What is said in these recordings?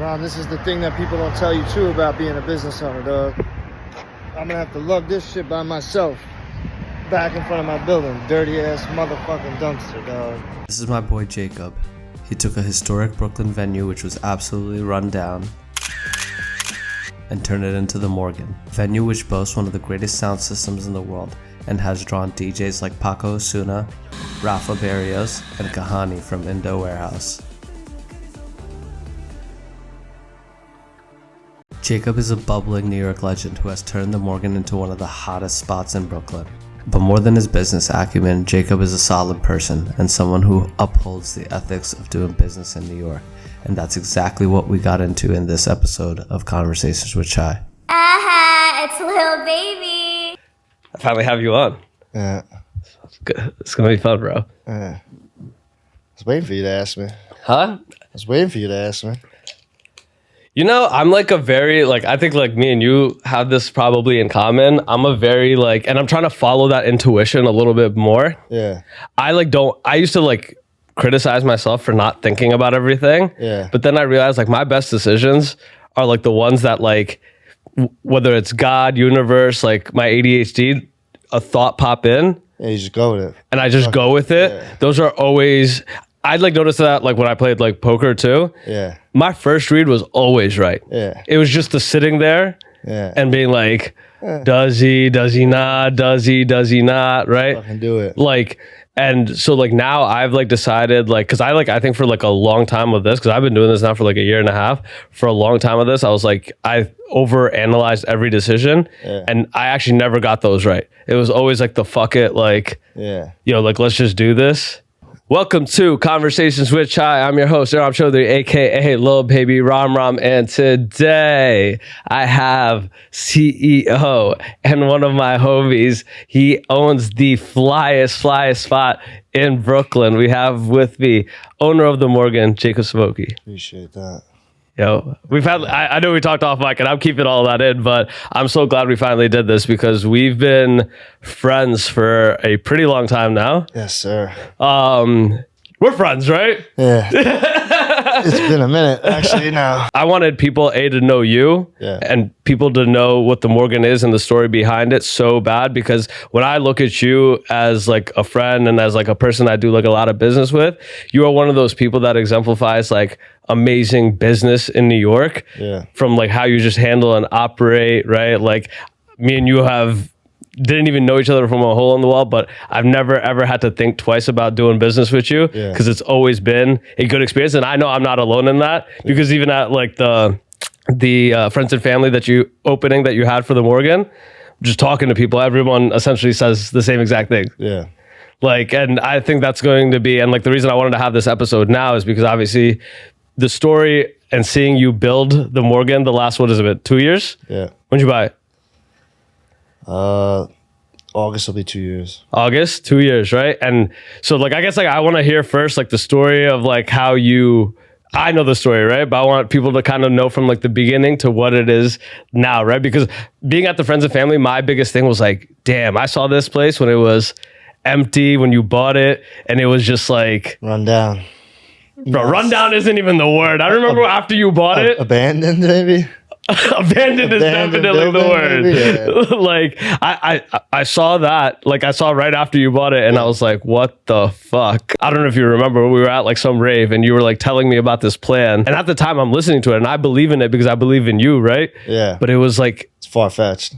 Ron, this is the thing that people don't tell you too about being a business owner, dog. I'm gonna have to lug this shit by myself. Back in front of my building. Dirty ass motherfucking dumpster, dog. This is my boy Jacob. He took a historic Brooklyn venue which was absolutely run down and turned it into the Morgan, a venue which boasts one of the greatest sound systems in the world and has drawn DJs like Paco Osuna, Rafa Barrios, and Kahani from Indo Warehouse. Jacob is a bubbling New York legend who has turned the Morgan into one of the hottest spots in Brooklyn. But more than his business acumen, Jacob is a solid person and someone who upholds the ethics of doing business in New York. And that's exactly what we got into in this episode of Conversations with Chai. It's Lil Baby. I finally have you on. Yeah. It's going to be fun, bro. I was waiting for you to ask me. Huh? I was waiting for you to ask me. You know, I'm like a very, like, I think like me and you have this probably in common. I'm a very like, and I'm trying to follow that intuition a little bit more. Yeah. I used to like criticize myself for not thinking about everything. Yeah. But then I realized like my best decisions are like the ones that like, whether it's God, universe, like my ADHD, a thought pop in. Yeah, you just go with it. And I just go with it. Yeah. Those are always, I'd like notice that like when I played like poker too. Yeah. My first read was always right. Yeah. It was just the sitting there and being like, does he not, does he not, right? Fucking do it. Like, and so like now I've like decided like, cause I think for like a long time with this, cause I've been doing this now for like a year and a half, for a long time with this, I was like, I overanalyzed every decision and I actually never got those right. It was always like the fuck it, like, like, let's just do this. Welcome to Conversations with Chai. I'm your host, Ram Chaudhary, aka Lil Baby Ram, and today I have CEO and one of my homies. He owns the flyest spot in Brooklyn. We have with me owner of the Morgan, Jacob Smoky. Appreciate that. Yo, we've had, I know we talked off mic and I'm keeping all that in, but I'm so glad we finally did this because we've been friends for a pretty long time now. Yes, sir. We're friends, right? Yeah. It's been a minute, actually, now. I wanted people, to know you and people to know what the Morgan is and the story behind it so bad because when I look at you as like a friend and as like a person I do like a lot of business with, you are one of those people that exemplifies like amazing business in New York from like how you just handle and operate, right? Like me and you didn't even know each other from a hole in the wall, but I've never ever had to think twice about doing business with you because it's always been a good experience. And I know I'm not alone in that because even at like the friends and family that you had for the Morgan, just talking to people, everyone essentially says the same exact thing. Yeah. Like, and I think that's going to be, and like the reason I wanted to have this episode now is because obviously the story and seeing you build the Morgan the last, 2 years? Yeah. When'd you buy it? August will be 2 years. August, 2 years, right? And so like, I guess like I want to hear first like the story of like how I know the story, right? But I want people to kind of know from like the beginning to what it is now, right? Because being at the friends and family, my biggest thing was like, damn, I saw this place when it was empty, when you bought it, and it was just like... Run down. Bro, rundown isn't even the word. I remember after you bought it... Abandoned, maybe? Abandoned is definitely the word. Like I saw that, like I saw right after you bought it and I was like, what the fuck? I don't know if you remember, we were at like some rave and you were like telling me about this plan. And at the time I'm listening to it and I believe in it because I believe in you, right? Yeah. But it was like... It's far-fetched.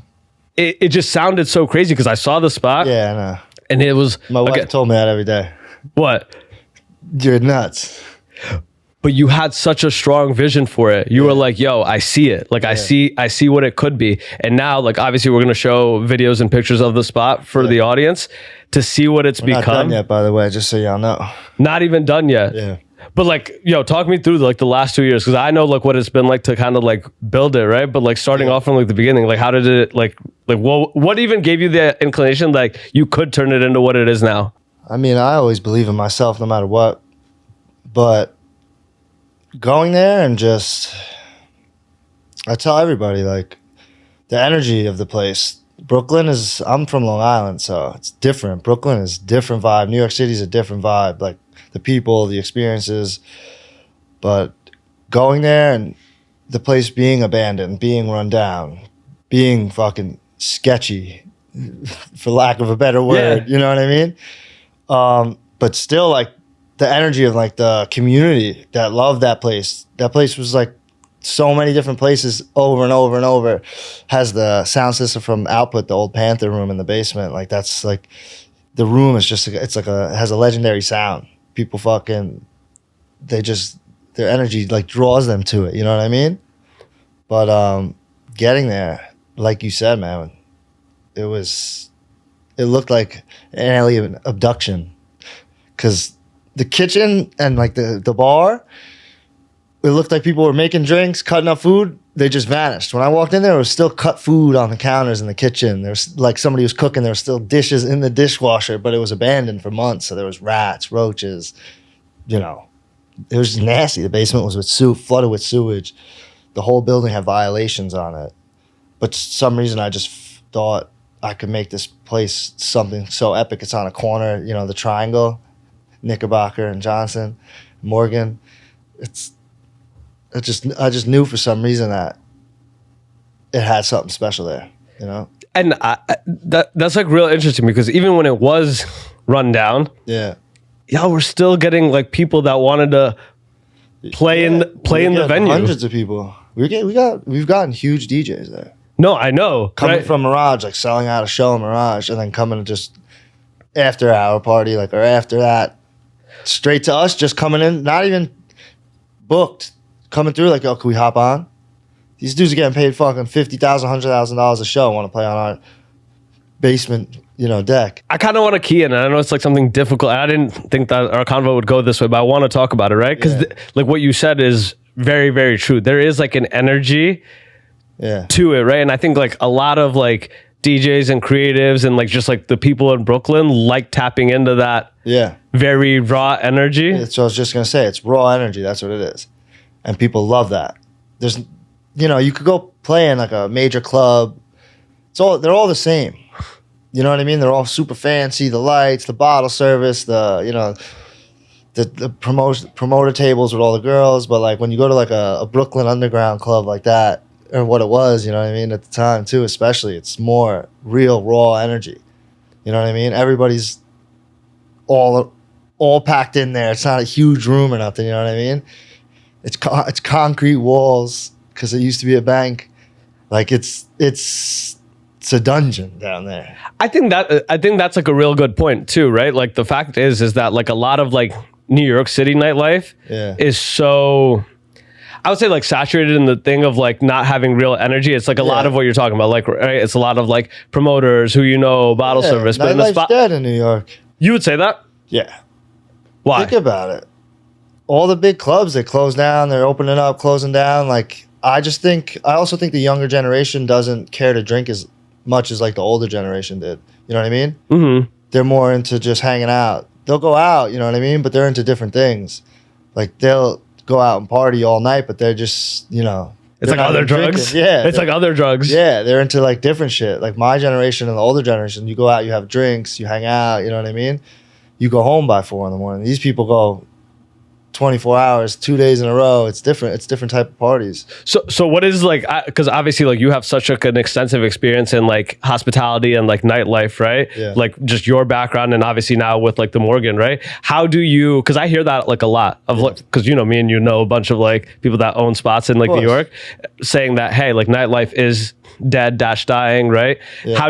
It just sounded so crazy because I saw the spot. Yeah, I know. And it was... My wife told me that every day. What? You're nuts. But you had such a strong vision for it. You were like, yo, I see it. Like I see what it could be. And now, like, obviously we're going to show videos and pictures of the spot for the audience to see what it's become. Not done yet, by the way, just so y'all know. Not even done yet. Yeah. But like, yo, talk me through like the last 2 years. Cause I know like what it's been like to kind of like build it. Right. But like starting off from like the beginning, like how did it like what even gave you the inclination like you could turn it into what it is now? I mean, I always believe in myself no matter what, but going there and just, I tell everybody, like, the energy of the place. Brooklyn is, I'm from Long Island, so it's different. Brooklyn is a different vibe. New York City is a different vibe. Like, the people, the experiences. But going there and the place being abandoned, being run down, being fucking sketchy, for lack of a better word. You know what I mean? But still, like, the energy of like the community that loved that place. That place was like so many different places over and over and over. Has the sound system from Output, the old Panther room in the basement. Like, that's like, the room is just, it's like it has a legendary sound. People fucking, their energy like draws them to it. You know what I mean? But getting there, like you said, man, it looked like an alien abduction. Because the kitchen and like the bar, it looked like people were making drinks, cutting up food. They just vanished. When I walked in there was still cut food on the counters in the kitchen. There was like somebody was cooking. There were still dishes in the dishwasher, but it was abandoned for months. So there was rats, roaches, you know. It was nasty. The basement was flooded with sewage. The whole building had violations on it. But for some reason I just thought I could make this place something so epic. It's on a corner, you know, the triangle. Knickerbocker and Johnson, Morgan. I just knew for some reason that it had something special there, you know? And that's like real interesting because even when it was run down, we're still getting like people that wanted to play in the venue. Hundreds of people. We've gotten huge DJs there. No, I know. Coming from Mirage, like selling out a show in Mirage, and then coming to just after hour party, like, or after that, straight to us, just coming in, not even booked, coming through, like, oh, can we hop on? These dudes are getting paid fucking $50,000, $100,000 a show, want to play on our basement, you know, deck. I kind of want to key in, and I know it's like something difficult. I didn't think that our convo would go this way, but I want to talk about it, right? Because like what you said is very, very true. There is like an energy to it, right? And I think like a lot of like DJs and creatives and like just like the people in Brooklyn like tapping into that very raw energy. That's what I was just going to say. It's raw energy. That's what it is. And people love that. There's, you know, you could go play in like a major club. They're all the same. You know what I mean? They're all super fancy. The lights, the bottle service, the, you know, the promoter tables with all the girls. But like when you go to like a Brooklyn underground club like that, or what it was, you know what I mean, at the time too, especially, it's more real raw energy. You know what I mean? Everybody's all packed in there. It's not a huge room or nothing. You know what I mean? It's concrete walls because it used to be a bank. Like it's a dungeon down there. I think that's like a real good point too, right? Like the fact is that like a lot of like New York City nightlife is so, I would say like saturated in the thing of like not having real energy. It's like a lot of what you're talking about. Like, right? It's a lot of like promoters who, you know, bottle service. But in the spot, dead in New York. You would say that? Yeah. Why? Think about it. All the big clubs, they close down. They're opening up, closing down. Like, I also think the younger generation doesn't care to drink as much as like the older generation did. You know what I mean? Mm-hmm. They're more into just hanging out. They'll go out, you know what I mean? But they're into different things. Like, they'll go out and party all night, but they're just, you know, it's like other drugs. Drinking. Yeah, it's like other drugs. Yeah, they're into like different shit. Like my generation and the older generation, you go out, you have drinks, you hang out. You know what I mean? You go home by 4 a.m. These people go 24 hours, 2 days in a row. It's different. It's different type of parties. So what is like, because obviously like you have such like an extensive experience in like hospitality and like nightlife, right? Yeah. Like just your background and obviously now with like the Morgan, right? How do you, because I hear that like a lot of like, because you know, me and you know a bunch of like people that own spots in like New York saying that, hey, like nightlife is dead - dying, right? Yeah. How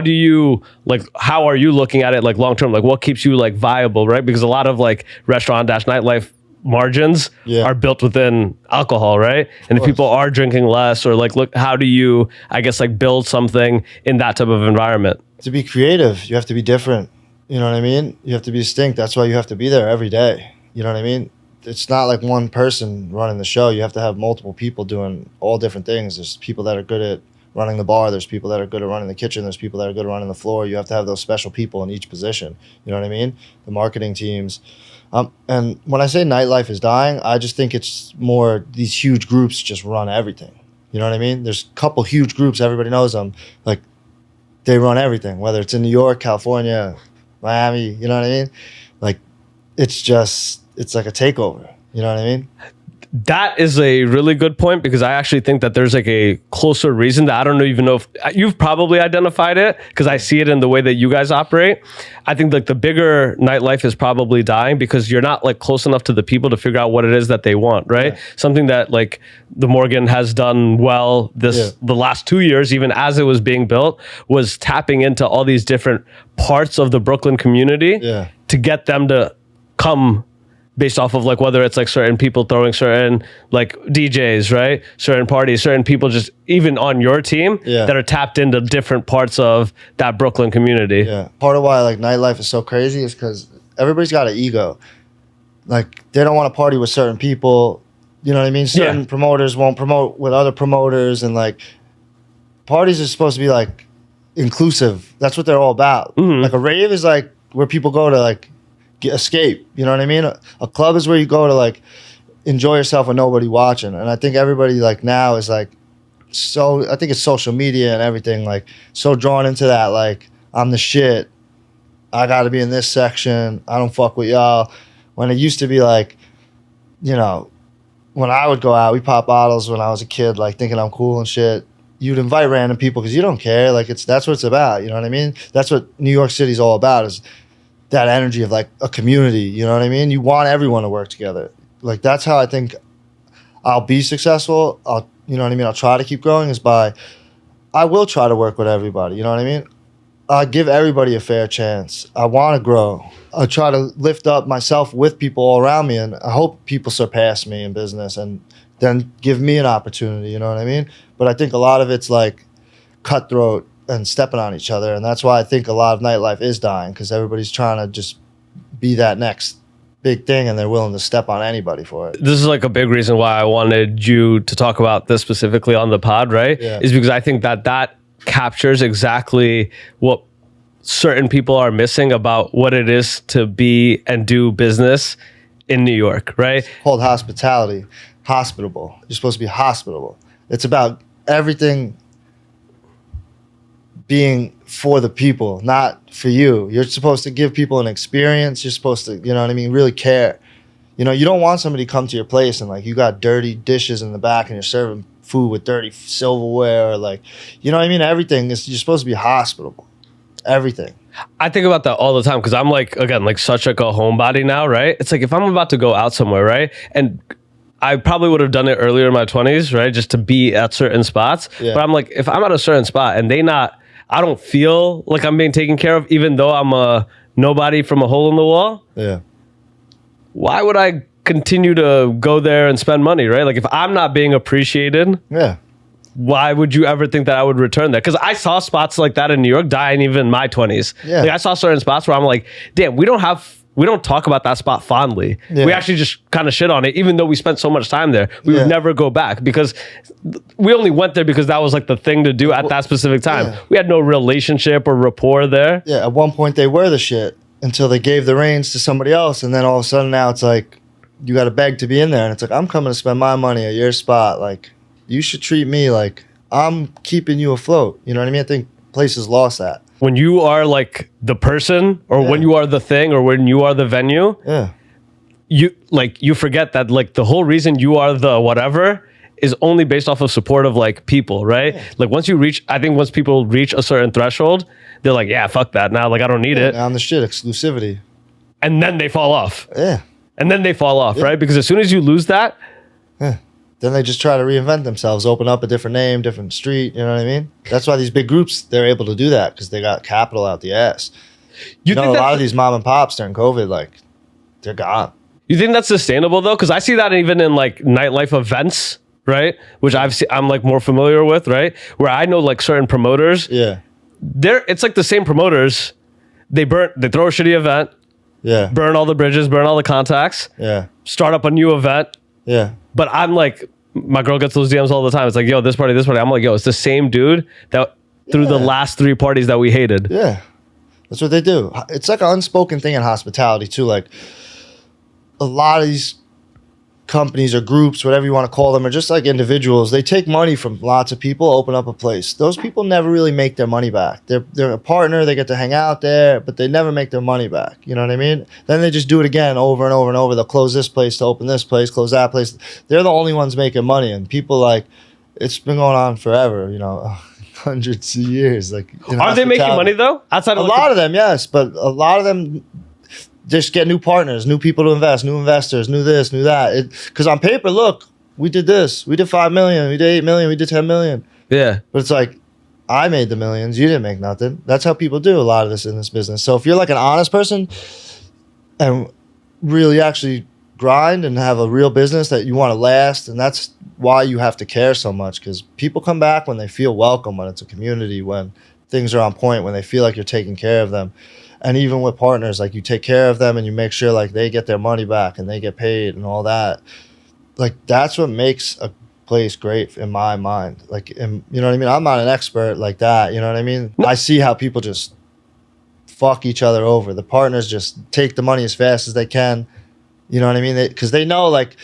are you looking at it like long term? Like what keeps you like viable, right? Because a lot of like restaurant - nightlife margins are built within alcohol, right? And if people are drinking less or like, look, how do you, I guess, like build something in that type of environment? To be creative, you have to be different. You know what I mean? You have to be distinct. That's why you have to be there every day. You know what I mean? It's not like one person running the show. You have to have multiple people doing all different things. There's people that are good at running the bar. There's people that are good at running the kitchen. There's people that are good at running the floor. You have to have those special people in each position. You know what I mean? The marketing teams. And when I say nightlife is dying, I just think it's more these huge groups just run everything. You know what I mean? There's a couple huge groups, everybody knows them. Like, they run everything, whether it's in New York, California, Miami, you know what I mean? Like, it's like a takeover. You know what I mean? That is a really good point, because I actually think that there's like a closer reason that I don't even know if you've probably identified it, because I see it in the way that you guys operate. I think like the bigger nightlife is probably dying because you're not like close enough to the people to figure out what it is that they want, right? Yeah. Something that like the Morgan has done well the last 2 years, even as it was being built, was tapping into all these different parts of the Brooklyn community to get them to come based off of like whether it's like certain people throwing certain like DJs, right? Certain parties, certain people just even on your team that are tapped into different parts of that Brooklyn community. Yeah. Part of why like nightlife is so crazy is because everybody's got an ego. Like they don't want to party with certain people. You know what I mean? Certain promoters won't promote with other promoters, and like parties are supposed to be like inclusive. That's what they're all about. Like a rave is like where people go to like escape, you know what I mean? A club is where you go to like enjoy yourself with nobody watching. And I think everybody like now is like so, I think it's social media and everything, like so drawn into that, like I'm the shit, I gotta be in this section, I don't fuck with y'all. When it used to be like, you know, when I would go out, we pop bottles when I was a kid, like thinking I'm cool and shit. You'd invite random people because you don't care, like that's what it's about, you know what I mean? That's what New York City's all about, is that energy of like a community, you know what I mean? You want everyone to work together. Like that's how I think I'll be successful. You know what I mean? I'll try to keep growing I will try to work with everybody, you know what I mean? I give everybody a fair chance. I want to grow. I try to lift up myself with people all around me, and I hope people surpass me in business and then give me an opportunity, you know what I mean? But I think a lot of it's like cutthroat and stepping on each other, and that's why I think a lot of nightlife is dying, because everybody's trying to just be that next big thing, and they're willing to step on anybody for it. This is like a big reason why I wanted you to talk about this specifically on the pod, right? Is because I think that captures exactly what certain people are missing about what it is to be and do business in New York, right? It's called hospitality. Hospitable. You're supposed to be hospitable. It's about everything being for the people, not for you. You're supposed to give people an experience. You're supposed to, you know what I mean, really care. You know, you don't want somebody to come to your place and like you got dirty dishes in the back and you're serving food with dirty silverware, or like, you know what I mean? Everything is, you're supposed to be hospitable. Everything. I think about that all the time because I'm like, again, like such like a homebody now, right? It's like if I'm about to go out somewhere, right? And I probably would have done it earlier in my 20s, right? Just to be at certain spots. But I'm like, if I'm at a certain spot and I don't feel like I'm being taken care of, even though I'm a nobody from a hole in the wall. Yeah. Why would I continue to go there and spend money, right? Like if I'm not being appreciated, why would you ever think that I would return there? Because I saw spots like that in New York die in even my 20s. Like I saw certain spots where I'm like, damn, we don't talk about that spot fondly. We actually just kind of shit on it, even though we spent so much time there. We would never go back because we only went there because that was like the thing to do at that specific time. We had no relationship or rapport there. Yeah, at one point they were the shit until they gave the reins to somebody else. And then all of a sudden now it's like, you got to beg to be in there. And it's like, I'm coming to spend my money at your spot. Like, you should treat me like I'm keeping you afloat. You know what I mean? I think places lost that. When you are like the person, or when you are the thing, or when you are the venue, you forget that like the whole reason you are the whatever is only based off of support of like people, right? Like once people reach a certain threshold, they're like, yeah, fuck that. Now, like I don't need it. Now on the shit, exclusivity. And then they fall off. And then they fall off, right? Because as soon as you lose that, then they just try to reinvent themselves, open up a different name, different street. You know what I mean? That's why these big groups, they're able to do that because they got capital out the ass. You know, a lot of these mom and pops during COVID, like, they're gone. You think that's sustainable though? Because I see that even in like nightlife events, right? Which I'm like more familiar with, right? Where I know like certain promoters. It's like the same promoters. They throw a shitty event. Burn all the bridges, burn all the contacts. Start up a new event. But I'm like, my girl gets those DMs all the time. It's like, yo, this party. I'm like, yo, it's the same dude that threw the last 3 parties that we hated. That's what they do. It's like an unspoken thing in hospitality too. Like a lot of these companies or groups, whatever you want to call them, or just like individuals, they take money from lots of people, open up a place. Those people never really make their money back. They're a partner, they get to hang out there, but they never make their money back. You know what I mean? Then they just do it again over and over and over. They'll close this place to open this place, close that place. They're the only ones making money, and people like, it's been going on forever, you know, hundreds of years. Like, are they making money though? Outside of a lot of them, yes, but a lot of them just get new partners, new people to invest, new investors, new this, new that. Because on paper, look, we did this, we did 5 million, we did 8 million, we did 10 million. Yeah, but it's like, I made the millions, you didn't make nothing. That's how people do a lot of this in this business. So if you're like an honest person and really actually grind and have a real business that you want to last, and that's why you have to care so much, because people come back when they feel welcome, when it's a community, when things are on point, when they feel like you're taking care of them. And even with partners, like, you take care of them and you make sure like they get their money back and they get paid and all that. Like, that's what makes a place great in my mind. Like, you know what I mean? I'm not an expert like that. You know what I mean? I see how people just fuck each other over. The partners just take the money as fast as they can. You know what I mean? Because they know, like,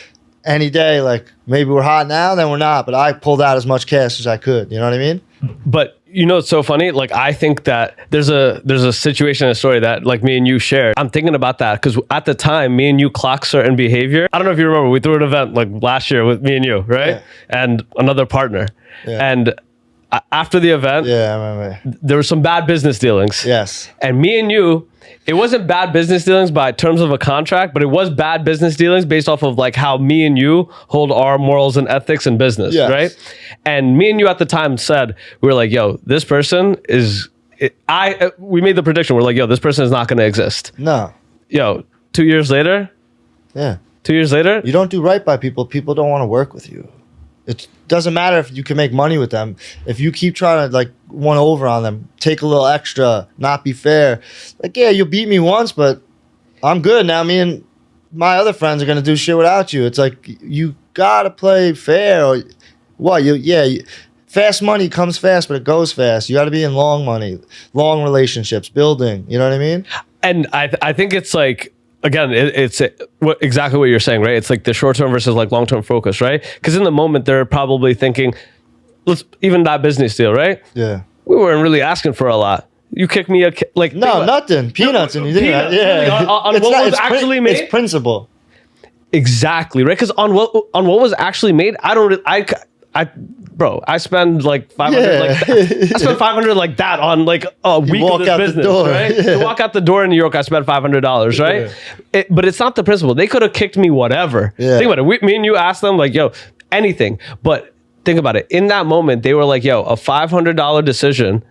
any day, like, maybe we're hot now, then we're not. But I pulled out as much cash as I could. You know what I mean? But you know, it's so funny. Like, I think that there's a situation, a story that like me and you shared. I'm thinking about that because at the time, me and you clocked certain behavior. I don't know if you remember, we threw an event like last year with me and you, right? Yeah. And another partner. Yeah. And after the event, yeah, I remember, there were some bad business dealings. Yes. And me and you, it wasn't bad business dealings by terms of a contract, but it was bad business dealings based off of like how me and you hold our morals and ethics in business, yes, right? And me and you at the time said, we were like, yo, this person is, we made the prediction. We're like, yo, this person is not going to exist. No. Yo, 2 years later. Yeah. 2 years later. You don't do right by people. People don't want to work with you. It doesn't matter if you can make money with them. If you keep trying to like one over on them, take a little extra, not be fair. Like, yeah, you beat me once, but I'm good now. Me and my other friends are going to do shit without you. It's like, you got to play fair. Or what? Fast money comes fast, but it goes fast. You got to be in long money, long relationships, building. You know what I mean? And I think it's like, again, it's exactly what you're saying, right? It's like the short-term versus like long-term focus, right? Because in the moment, they're probably thinking, even that business deal, right? Yeah. We weren't really asking for a lot. You kicked me like... No, nothing. Peanuts. And you did that. Yeah. Really, on what was actually made? It's principle. Exactly, right? Because on what was actually made, bro, I spend like 500 like that. I spent 500 like that on like a week of this business, right? Yeah. To walk out the door in New York, I spent $500, right? Yeah. But it's not the principle. They could have kicked me whatever. Yeah. Think about it. Me and you asked them like, yo, anything. But think about it. In that moment, they were like, yo, a $500 decision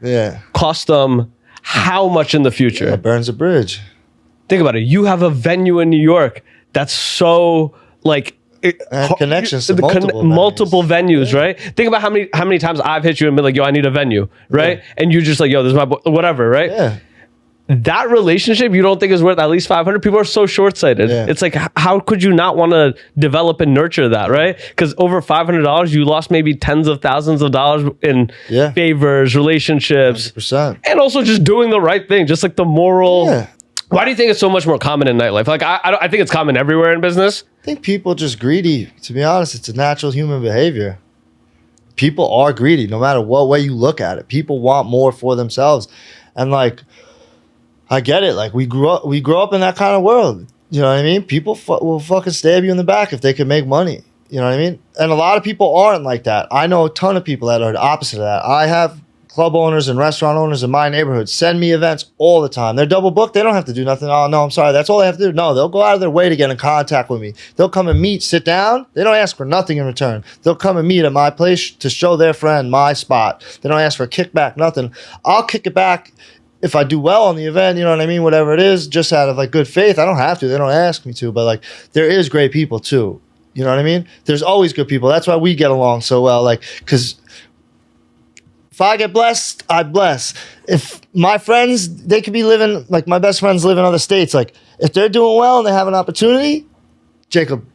cost them how much in the future? Yeah, it burns a bridge. Think about it. You have a venue in New York that's so like... connections to multiple venues, right? Think about how many times I've hit you and been like, yo, I need a venue, right? Yeah. And you just like, yo, this is my whatever, right? Yeah. That relationship you don't think is worth at least 500. People are so short-sighted. Yeah. It's like, how could you not want to develop and nurture that, right? Because over $500, you lost maybe tens of thousands of dollars in favors, relationships, 100%. And also just doing the right thing, just like the moral. Yeah. Why do you think it's so much more common in nightlife? Like, I think it's common everywhere in business. I think people just greedy. To be honest, it's a natural human behavior. People are greedy, no matter what way you look at it. People want more for themselves, and like, I get it. Like, we grew up in that kind of world. You know what I mean? People will fucking stab you in the back if they can make money. You know what I mean? And a lot of people aren't like that. I know a ton of people that are the opposite of that. I have club owners and restaurant owners in my neighborhood send me events all the time. They're double booked. They don't have to do nothing. Oh, no, I'm sorry. That's all they have to do. No, they'll go out of their way to get in contact with me. They'll come and meet, sit down. They don't ask for nothing in return. They'll come and meet at my place to show their friend my spot. They don't ask for a kickback, nothing. I'll kick it back if I do well on the event, you know what I mean? Whatever it is, just out of like good faith. I don't have to. They don't ask me to. But like, there is great people too. You know what I mean? There's always good people. That's why we get along so well. Like, because if I get blessed, I bless. If my friends, they could be living, like my best friends live in other states. Like, if they're doing well and they have an opportunity, Jacob,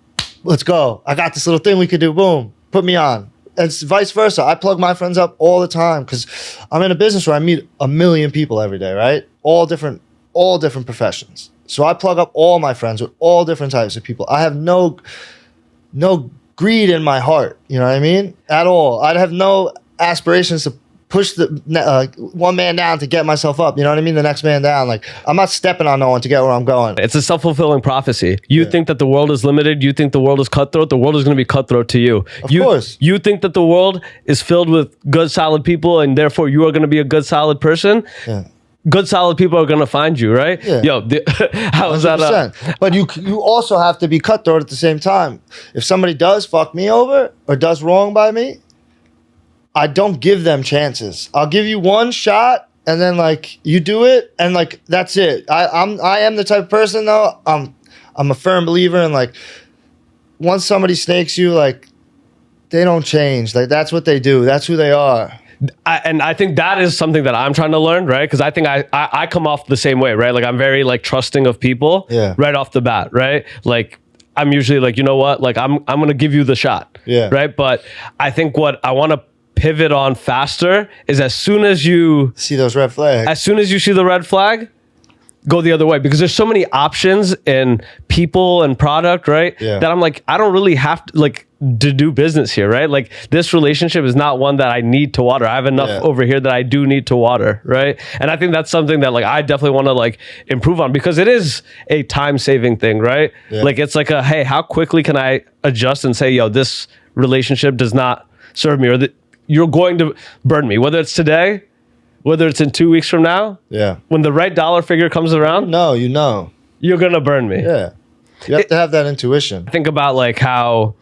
let's go. I got this little thing we could do. Boom. Put me on. And it's vice versa. I plug my friends up all the time because I'm in a business where I meet 1 million people every day, right? All different professions. So I plug up all my friends with all different types of people. I have no no greed in my heart. You know what I mean? At all. I'd have no aspirations to push the one man down to get myself up. You know what I mean? The next man down. Like, I'm not stepping on no one to get where I'm going. It's a self-fulfilling prophecy. You think that the world is limited. You think the world is cutthroat. The world is going to be cutthroat to you. Of course. You think that the world is filled with good, solid people, and therefore you are going to be a good, solid person. Yeah. Good, solid people are going to find you, right? Yeah. Yo, how is that? 100%. But you also have to be cutthroat at the same time. If somebody does fuck me over or does wrong by me, I don't give them chances. I'll give you one shot, and then like you do it, and like that's it. I am the type of person though. I'm a firm believer in like once somebody snakes you, like they don't change. Like that's what they do. That's who they are. And I think that is something that I'm trying to learn, right? Because I think I come off the same way, right? Like I'm very like trusting of people, right off the bat, right? Like I'm usually like, you know what? Like I'm gonna give you the shot, right? But I think what I want to pivot on faster is as soon as you see those red flags, as soon as you see the red flag, go the other way, because there's so many options in people and product, right? That I'm like, I don't really have to do business here, right? Like this relationship is not one that I need to water. I have enough over here that I do need to water, right? And I think that's something that like I definitely want to like improve on, because it is a time saving thing, right? Like it's like a, hey, how quickly can I adjust and say, yo, this relationship does not serve me, or that you're going to burn me, whether it's today, whether it's in 2 weeks from now. When the right dollar figure comes around, you know you're gonna burn me. You have to have that intuition. Think about like how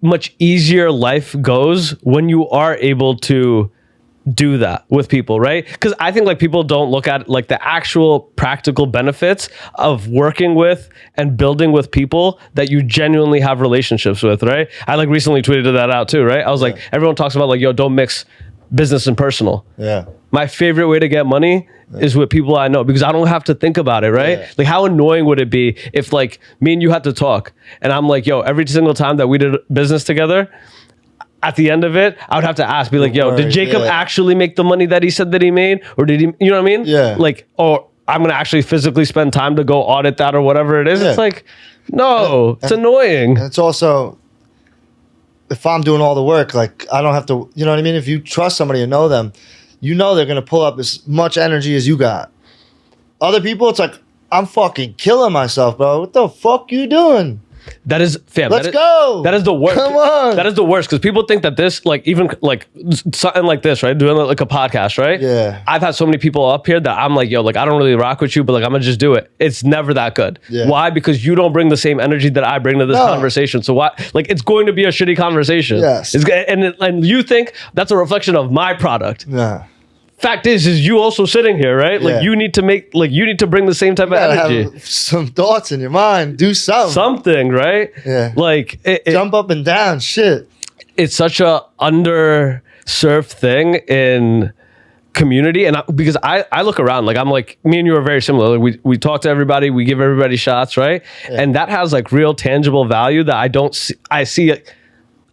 much easier life goes when you are able to do that with people, right? Because I think like people don't look at like the actual practical benefits of working with and building with people that you genuinely have relationships with, right? I like recently tweeted that out too, right? I was like, everyone talks about like, yo, don't mix business and personal. My favorite way to get money is with people I know, because I don't have to think about it, right? Like how annoying would it be if like me and you had to talk and I'm like, yo, every single time that we did business together, at the end of it, I would have to ask, be like, yo, did Jacob actually make the money that he said that he made? Or did he, you know what I mean? Like, or I'm going to actually physically spend time to go audit that or whatever it is. It's like, no, it's annoying. And it's also, if I'm doing all the work, like I don't have to, you know what I mean? If you trust somebody and know them, you know they're going to pull up as much energy as you got. Other people, it's like, I'm fucking killing myself, bro. What the fuck you doing? That is, fam. Let's go. That is the worst. Come on. That is the worst, because people think that this, like, even like something like this, right? Doing like a podcast, right? I've had so many people up here that I'm like, yo, like, I don't really rock with you, but like, I'm gonna just do it. It's never that good. Why? Because you don't bring the same energy that I bring to this conversation. So why? Like, it's going to be a shitty conversation. And you think that's a reflection of my product. Fact is you also sitting here, right? Like you need to bring the same type of energy. Have some thoughts in your mind. Do something, right? Like jump up and down. Shit. It's such a underserved thing in community, and because I look around, like I'm like, me and you are very similar. Like we talk to everybody, we give everybody shots, right? And that has like real tangible value that I see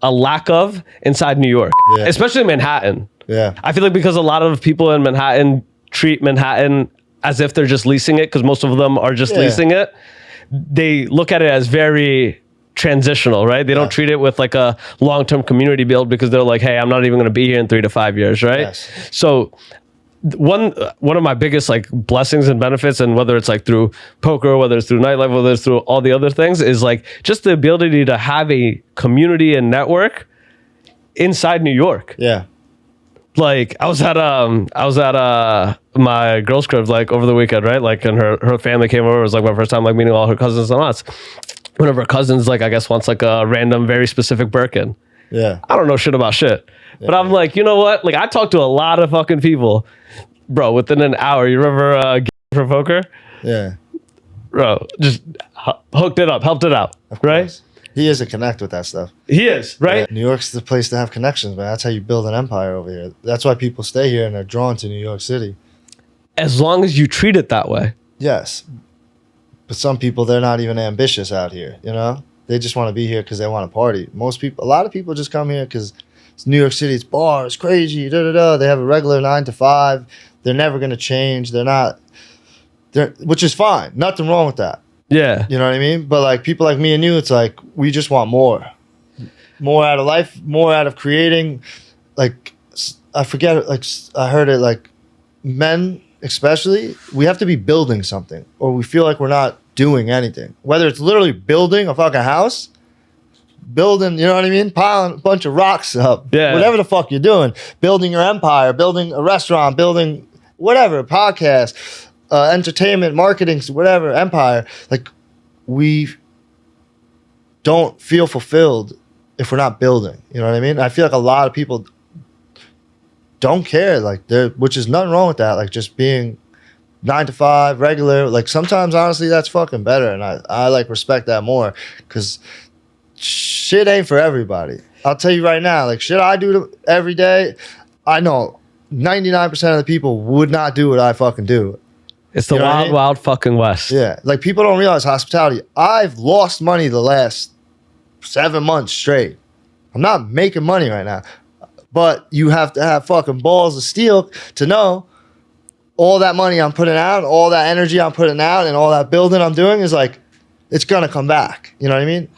a lack of inside New York, especially Manhattan. I feel like because a lot of people in Manhattan treat Manhattan as if they're just leasing it, because most of them are just leasing it. They look at it as very transitional, right? They don't treat it with like a long-term community build, because they're like, hey, I'm not even going to be here in 3 to 5 years, right? So one of my biggest like blessings and benefits, and whether it's like through poker, whether it's through nightlife, whether it's through all the other things, is like just the ability to have a community and network inside New York. Like I was at my girl's crib like over the weekend, right? Like, and her family came over. It was like my first time like meeting all her cousins and aunts. One of her cousins, like, I guess wants like a random, very specific Birkin. I don't know shit about shit. But I'm like, you know what? Like, I talked to a lot of fucking people. Bro, within an hour, you remember for poker? Bro, just hooked it up, helped it out, right? He is a connect with that stuff. He is, right? New York's the place to have connections, man. That's how you build an empire over here. That's why people stay here and are drawn to New York City. As long as you treat it that way. Yes. But some people, they're not even ambitious out here, you know? They just want to be here because they want to party. A lot of people just come here because it's New York City, it's bars, crazy, They have a regular 9 to 5. They're never going to change. Which is fine. Nothing wrong with that. Yeah. You know what I mean? But like people like me and you, it's like we just want more out of life, more out of creating. Like I forget, like I heard it, like men especially, we have to be building something, or we feel like we're not doing anything. Whether it's literally building a fucking house, building, you know what I mean, piling a bunch of rocks up, whatever the fuck you're doing, building your empire, building a restaurant, building whatever, podcast, entertainment, marketing, whatever, empire. Like we don't feel fulfilled if we're not building. You know what I mean? I feel like a lot of people don't care, like which is nothing wrong with that. Like just being 9 to 5 regular. Like sometimes honestly that's fucking better, and I like respect that more, because shit ain't for everybody. I'll tell you right now, like shit I do every day, I know 99% of the people would not do what I fucking do. It's the wild fucking West. Yeah, like people don't realize hospitality. I've lost money the last 7 months straight. I'm not making money right now, but you have to have fucking balls of steel to know all that money I'm putting out, all that energy I'm putting out, and all that building I'm doing is like, it's gonna come back. You know what I mean?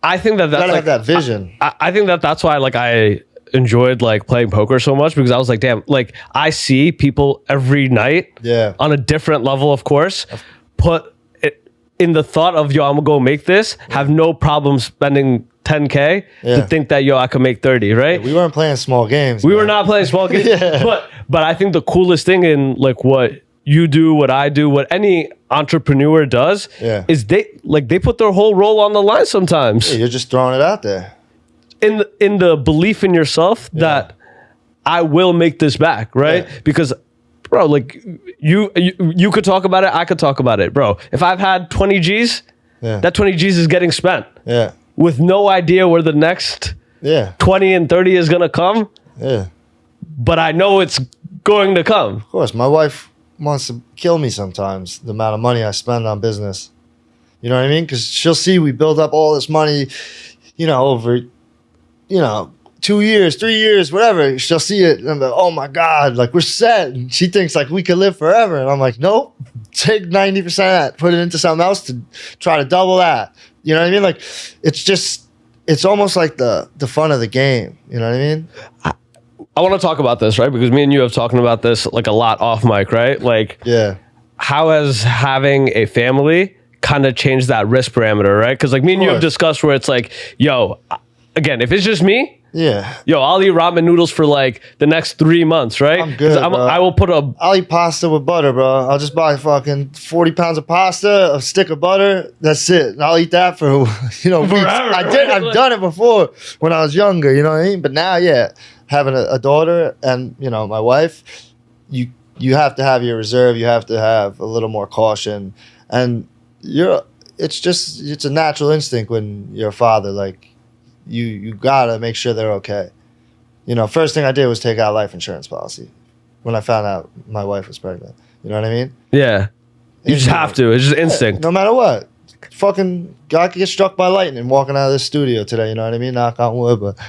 I think that's gotta like, have that vision. I think that's why like I enjoyed like playing poker so much, because I was like, damn, like I see people every night on a different level, of course, put it in the thought of, yo, I'm gonna go make this, have no problem spending 10K to think that, yo, I could make 30, right? We weren't playing small games. We were not playing small games. But I think the coolest thing in like what you do, what I do, what any entrepreneur does is they put their whole role on the line sometimes. Yeah, you're just throwing it out there. In the belief in yourself that I will make this back, right? Yeah. Because bro, like you could talk about it, I could talk about it, bro. If I've had 20 G's, that 20 G's is getting spent. Yeah. With no idea where the next 20 and 30 is gonna come. Yeah. But I know it's going to come. Of course, my wife wants to kill me sometimes, the amount of money I spend on business. You know what I mean? Because she'll see we build up all this money, you know, over, you know, 2 years, 3 years, whatever. She'll see it and I'm like, oh my God, like we're set. And she thinks like we could live forever. And I'm like, nope, take 90% of that, put it into something else to try to double that. You know what I mean? Like it's almost like the fun of the game. You know what I mean? I want to talk about this, right? Because me and you have talking about this like a lot off mic, right? Like, how has having a family kind of changed that risk parameter, right? Because like me and you have discussed where it's like, yo, again, if it's just me, yo, I'll eat ramen noodles for like the next 3 months, right? I'm good, bro. I will put I'll eat pasta with butter, bro. I'll just buy fucking 40 pounds of pasta, a stick of butter. That's it. And I'll eat that for, you know, weeks. I've done it before when I was younger, you know what I mean? But now, having a daughter and, you know, my wife, you have to have your reserve. You have to have a little more caution. And it's a natural instinct when you're a father. Like, you gotta make sure they're okay. You know, first thing I did was take out life insurance policy when I found out my wife was pregnant. You know what I mean? Yeah. You just have to. It's just instinct. No matter what. Fucking God could get struck by lightning walking out of this studio today. You know what I mean? Knock on wood, but...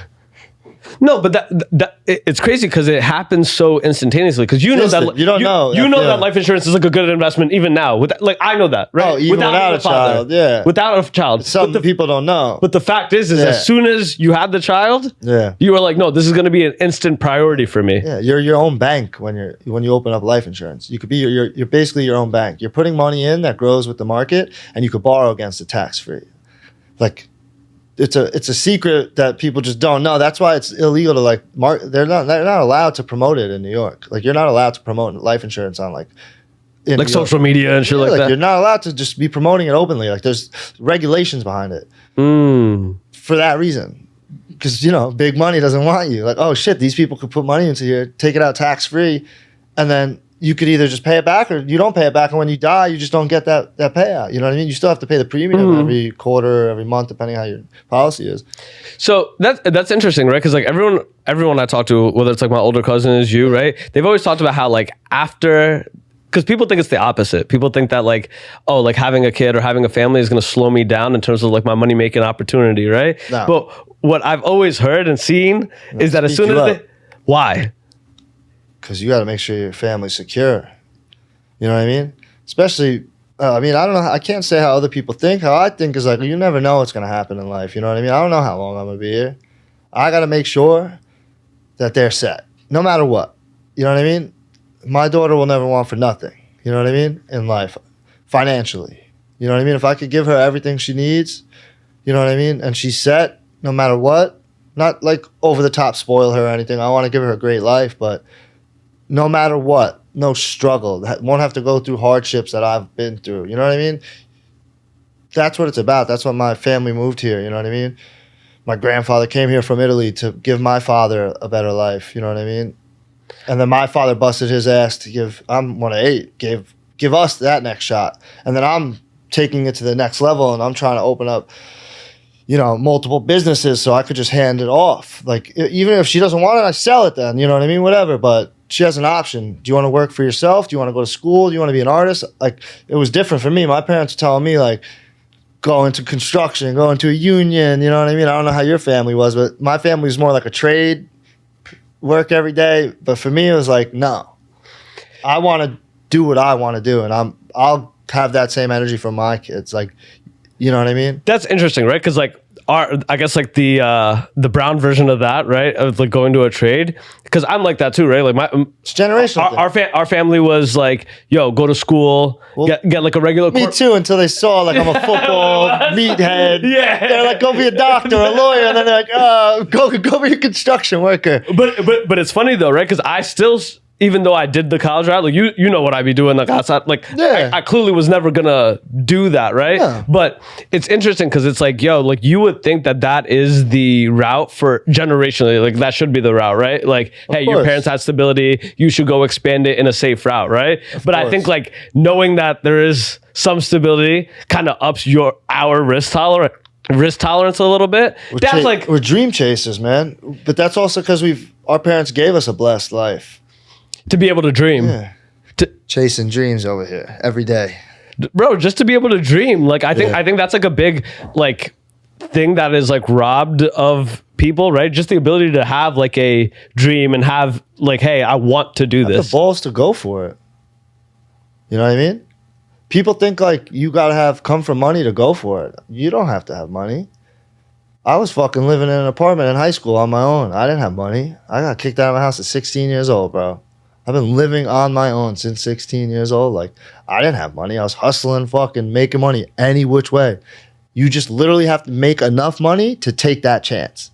No, but that it's crazy because it happens so instantaneously. Because you know that you don't know. You know that life insurance is like a good investment even now. Like I know that, right? Oh, even without a child, without a child. It's something people don't know. But the fact is as soon as you had the child, you were like, no, this is going to be an instant priority for me. Yeah, you're your own bank when you open up life insurance. You could be you're basically your own bank. You're putting money in that grows with the market, and you could borrow against it tax free. Like. It's a secret that people just don't know. That's why it's illegal to like they're not allowed to promote it in New York. Like you're not allowed to promote life insurance on like social media and shit like that. You're not allowed to just be promoting it openly. Like there's regulations behind it for that reason. Because you know, big money doesn't want you. Like, oh shit, these people could put money into here, take it out tax free, and then you could either just pay it back or you don't pay it back, and when you die, you just don't get that payout. You know what I mean? You still have to pay the premium every quarter, every month, depending how your policy is. So that's interesting, right? Because like everyone I talk to, whether it's like my older cousin is you, right? They've always talked about how like after, because people think it's the opposite. People think that like, oh, like having a kid or having a family is going to slow me down in terms of like my money making opportunity, right? No. But what I've always heard and seen is that as soon as why? Because you got to make sure your family's secure. You know what I mean? Especially I mean, I don't know. I can't say how other people think. How I think is like, you never know what's going to happen in life. You know what I mean? I don't know how long I'm going to be here. I got to make sure that they're set, no matter what. You know what I mean? My daughter will never want for nothing. You know what I mean? In life, financially. You know what I mean? If I could give her everything she needs, you know what I mean? And she's set, no matter what. Not like over the top spoil her or anything. I want to give her a great life, but no matter what, no struggle. Won't have to go through hardships that I've been through. You know what I mean? That's what it's about. That's what my family moved here. You know what I mean? My grandfather came here from Italy to give my father a better life. You know what I mean? And then my father busted his ass to give, I'm one of 8, give us that next shot. And then I'm taking it to the next level, and I'm trying to open up, you know, multiple businesses so I could just hand it off. Like, even if she doesn't want it, I sell it then, you know what I mean? Whatever, but she has an option. Do you want to work for yourself? Do you want to go to school? Do you want to be an artist? Like, it was different for me. My parents were telling me, like, go into construction, go into a union, you know what I mean? I don't know how your family was, but my family was more like a trade, work every day. But for me, it was like, no. I want to do what I want to do, and I'll have that same energy for my kids. Like, you know what I mean? That's interesting, right? Because like I guess like the brown version of that, right? Of like going to a trade. Because I'm like that too, right? Like it's generational. Our family was like, yo, go to school, get like a regular. Me too. Until they saw like I'm a football meathead. Yeah. They're like, go be a doctor, or a lawyer, and then they're like, go be a construction worker. But it's funny though, right? Because I still. Even though I did the college route, like you know what I'd be doing like outside, like yeah. I clearly was never gonna do that, right? Yeah. But it's interesting because it's like, yo, like you would think that is the route for generationally, like that should be the route, right? Like, hey, your parents had stability, you should go expand it in a safe route, right? But I think like knowing that there is some stability kind of ups our risk tolerance a little bit. We're dream chasers, man. But that's also because our parents gave us a blessed life. To be able to dream. Yeah. Chasing dreams over here every day. Bro, just to be able to dream. Like I think that's like a big like thing that is like robbed of people, right? Just the ability to have like a dream and have like, hey, I want to do this. The balls to go for it. You know what I mean? People think like you gotta come from money to go for it. You don't have to have money. I was fucking living in an apartment in high school on my own. I didn't have money. I got kicked out of my house at 16 years old, bro. I've been living on my own since 16 years old. Like, I didn't have money. I was hustling, fucking making money any which way. You just literally have to make enough money to take that chance.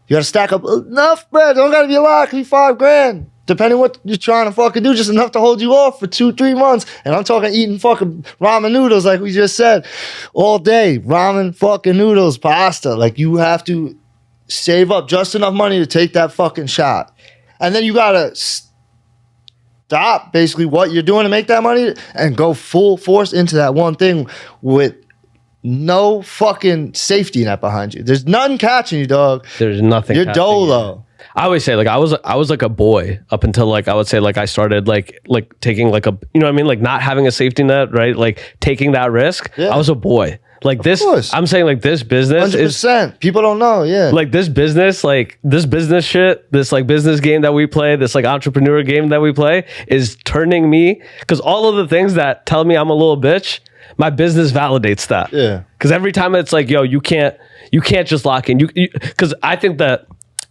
You got to stack up enough bread. Don't got to be a lot. It could be $5,000. Depending what you're trying to fucking do, just enough to hold you off for 2-3 months. And I'm talking eating fucking ramen noodles like we just said. All day. Ramen, fucking noodles, pasta. Like, you have to save up just enough money to take that fucking shot. And then you got to stop basically what you're doing to make that money and go full force into that one thing with no fucking safety net behind you. There's nothing catching you, dog. There's nothing. You're dolo. I always say like I was like a boy up until like I would say like I started like taking like a, you know what I mean, like not having a safety net, right? Like taking that risk. Yeah. I was a boy. Like of course. I'm saying like this business 100%. People don't know, yeah. Like this business shit, this like business game that we play, this like entrepreneur game that we play is turning me, because all of the things that tell me I'm a little bitch, my business validates that. Yeah. Because every time it's like, yo, you can't just lock in. You because I think that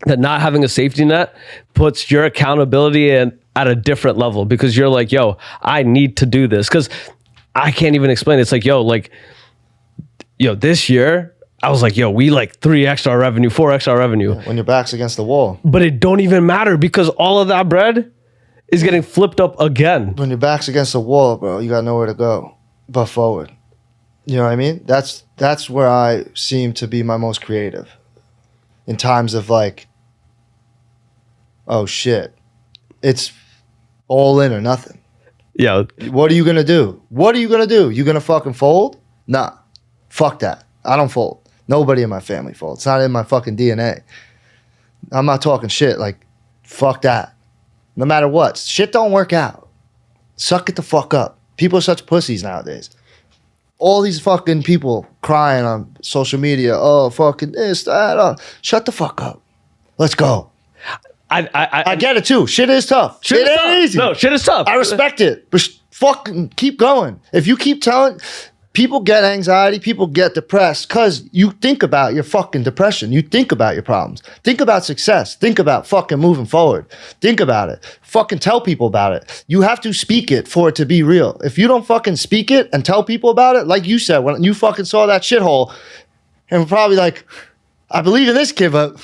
not having a safety net puts your accountability at a different level, because you're like, yo, I need to do this. Because I can't even explain it. It's like, yo, this year, I was like, yo, we like 3x our revenue, 4x our revenue. Yeah, when your back's against the wall. But it don't even matter, because all of that bread is getting flipped up again. When your back's against the wall, bro, you got nowhere to go but forward. You know what I mean? That's where I seem to be my most creative. In times of like, oh shit, it's all in or nothing. Yeah. What are you going to do? What are you going to do? You going to fucking fold? Nah. Fuck that. I don't fold. Nobody in my family folds. It's not in my fucking DNA. I'm not talking shit. Like, fuck that. No matter what. Shit don't work out. Suck it the fuck up. People are such pussies nowadays. All these fucking people crying on social media. Oh, fucking this, that. Shut the fuck up. Let's go. I get it too. Shit is tough. Shit ain't easy. No, shit is tough. I respect it. But fucking keep going. If you keep telling... People get anxiety, people get depressed because you think about your fucking depression. You think about your problems. Think about success. Think about fucking moving forward. Think about it. Fucking tell people about it. You have to speak it for it to be real. If you don't fucking speak it and tell people about it, like you said, when you fucking saw that shithole and probably like, I believe in this kid, but...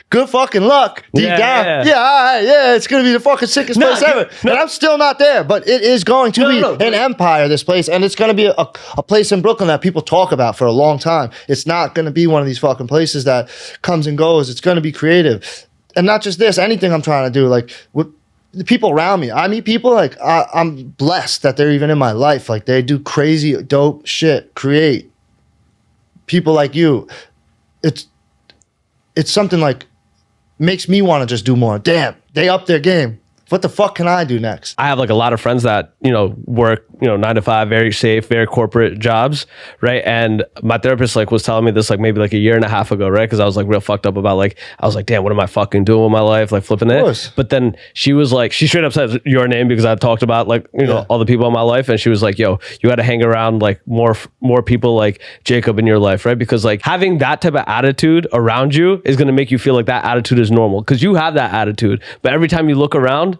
Good fucking luck. Deep down. Yeah, all right, yeah, it's going to be the fucking sickest place ever. And I'm still not there, but it is going to be an empire, this place. And it's going to be a place in Brooklyn that people talk about for a long time. It's not going to be one of these fucking places that comes and goes. It's going to be creative. And not just this, anything I'm trying to do. Like, with the people around me, I meet people, like, I'm blessed that they're even in my life. Like, they do crazy, dope shit, create. People like you. It's something like, makes me want to just do more. Damn, they up their game. What the fuck can I do next? I have like a lot of friends that, work, 9 to 5, very safe, very corporate jobs, right? And my therapist like was telling me this like maybe like a year and a half ago, right? Because I was like real fucked up about like, I was like, damn, what am I fucking doing with my life? Like flipping it. But then she was like, she straight up said your name because I talked about like, all the people in my life. And she was like, yo, you got to hang around like more people like Jacob in your life, right? Because like having that type of attitude around you is going to make you feel like that attitude is normal because you have that attitude. But every time you look around,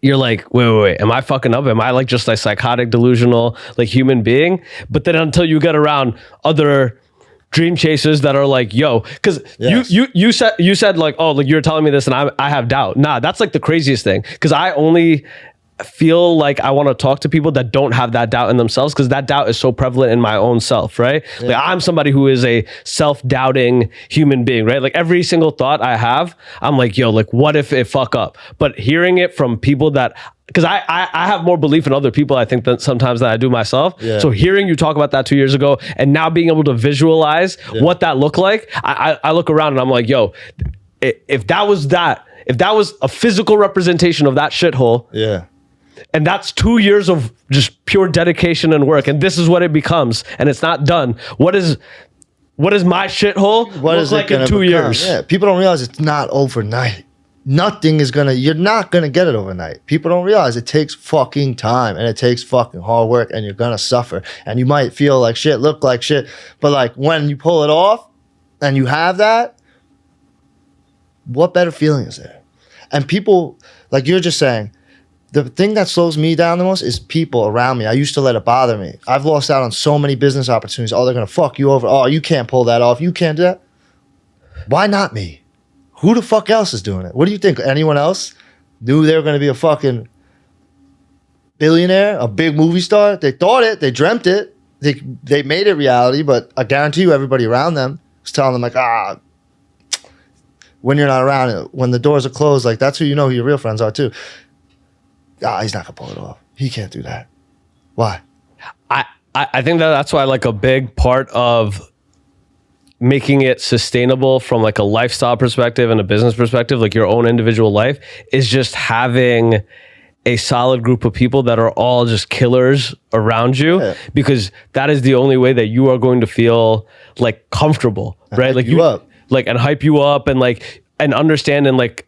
you're like, wait, am I fucking up? Am I like just a psychotic, delusional, like human being? But then until you get around other dream chasers that are like, yo, because you said like, oh, like you're telling me this and I have doubt. Nah, that's like the craziest thing because I only feel like I want to talk to people that don't have that doubt in themselves because that doubt is so prevalent in my own self, right? Yeah. Like I'm somebody who is a self-doubting human being, right? Like every single thought I have, I'm like, yo, like what if it fuck up? But hearing it from people that, because I have more belief in other people, I think, that sometimes that I do myself. Yeah. So hearing you talk about that 2 years ago and now being able to visualize what that looked like, I look around and I'm like, yo, if that was a physical representation of that shithole, and that's 2 years of just pure dedication and work. And this is what it becomes. And it's not done. What is my shithole look like in 2 years? Yeah, people don't realize it's not overnight. You're not gonna get it overnight. People don't realize it takes fucking time and it takes fucking hard work and you're gonna suffer. And you might feel like shit, look like shit. But like when you pull it off and you have that, what better feeling is there? And people, like you're just saying, the thing that slows me down the most is people around me. I used to let it bother me. I've lost out on so many business opportunities. Oh, they're going to fuck you over. Oh, you can't pull that off. You can't do that. Why not me? Who the fuck else is doing it? What do you think? Anyone else knew they were going to be a fucking billionaire, a big movie star? They thought it. They dreamt it. They made it reality, but I guarantee you everybody around them was telling them like, when you're not around, when the doors are closed, like that's who you know who your real friends are too. He's not gonna pull it off. He can't do that. Why? I think that's why like a big part of making it sustainable from like a lifestyle perspective and a business perspective, like your own individual life, is just having a solid group of people that are all just killers around you, because that is the only way that you are going to feel like comfortable, right? Like you up, like, and hype you up and like, and understand and like,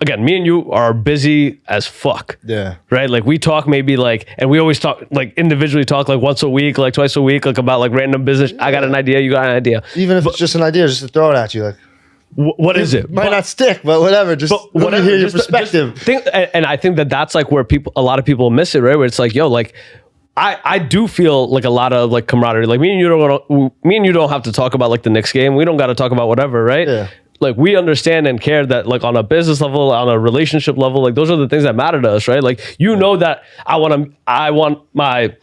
again, me and you are busy as fuck. Yeah. Right? Like we talk maybe like, and we always talk like individually talk like once a week, like twice a week, like about like random business. I got an idea. You got an idea. Even if it's just an idea, just to throw it at you. Like, what is it? Might not stick, but whatever. Just let me hear your perspective. And I think that that's like where a lot of people miss it, right? Where it's like, yo, like, I do feel like a lot of like camaraderie. Like me and you don't have to talk about like the Knicks game. We don't got to talk about whatever, right? Yeah. Like we understand and care that like on a business level, on a relationship level, like those are the things that matter to us, right? Like you know that I want my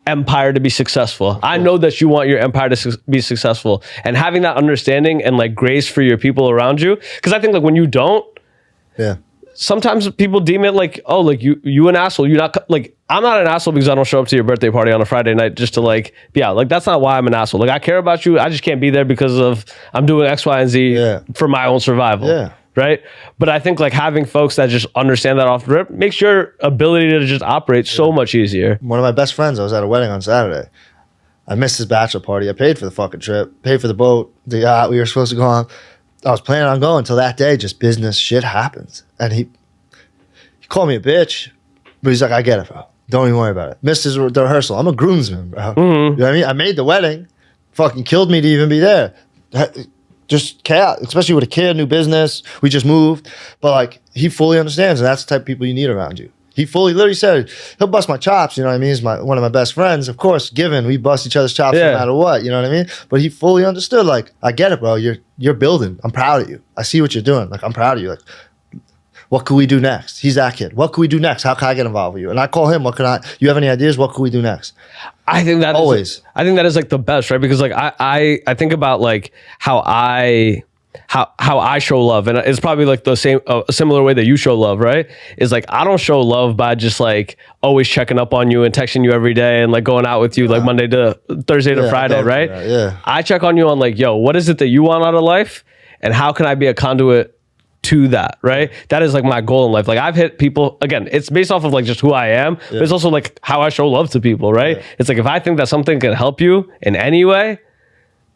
empire to be successful. I know that you want your empire to be successful, and having that understanding and like grace for your people around you. Because I think like when you don't, sometimes people deem it like, oh, like you an asshole. You're not like, I'm not an asshole because I don't show up to your birthday party on a Friday night just to like be out. Like that's not why I'm an asshole. Like I care about you. I just can't be there because of I'm doing X, Y, and Z for my own survival. Yeah. Right. But I think like having folks that just understand that off the rip makes your ability to just operate so much easier. One of my best friends, I was at a wedding on Saturday. I missed his bachelor party. I paid for the fucking trip, paid for the boat, the yacht we were supposed to go on. I was planning on going until that day. Just business shit happens, and he called me a bitch, but he's like, I get it, bro. Don't even worry about it. Missed the rehearsal. I'm a groomsman, bro. You know what I mean? I made the wedding. Fucking killed me to even be there. Just chaos, especially with a kid, new business. We just moved. But like, he fully understands, and that's the type of people you need around you. He fully literally said, he'll bust my chops, you know what I mean? He's one of my best friends. Of course, given, we bust each other's chops no matter what, you know what I mean? But he fully understood, like, I get it, bro. You're building. I'm proud of you. I see what you're doing. Like, I'm proud of you. Like, what could we do next? He's that kid. What could we do next? How can I get involved with you? And I call him, you have any ideas? What could we do next? I think that always. I think that is like the best, right? Because like I think about like how I show love, and it's probably like the same a similar way that you show love, right? Is like I don't show love by just like always checking up on you and texting you every day and like going out with you like Monday to Thursday to Friday, right? Yeah. I check on you on like, yo, what is it that you want out of life, and how can I be a conduit to that, right? That is like my goal in life. Like I've hit people, again, it's based off of like just who I am, but it's also like how I show love to people, right? It's like if I think that something can help you in any way,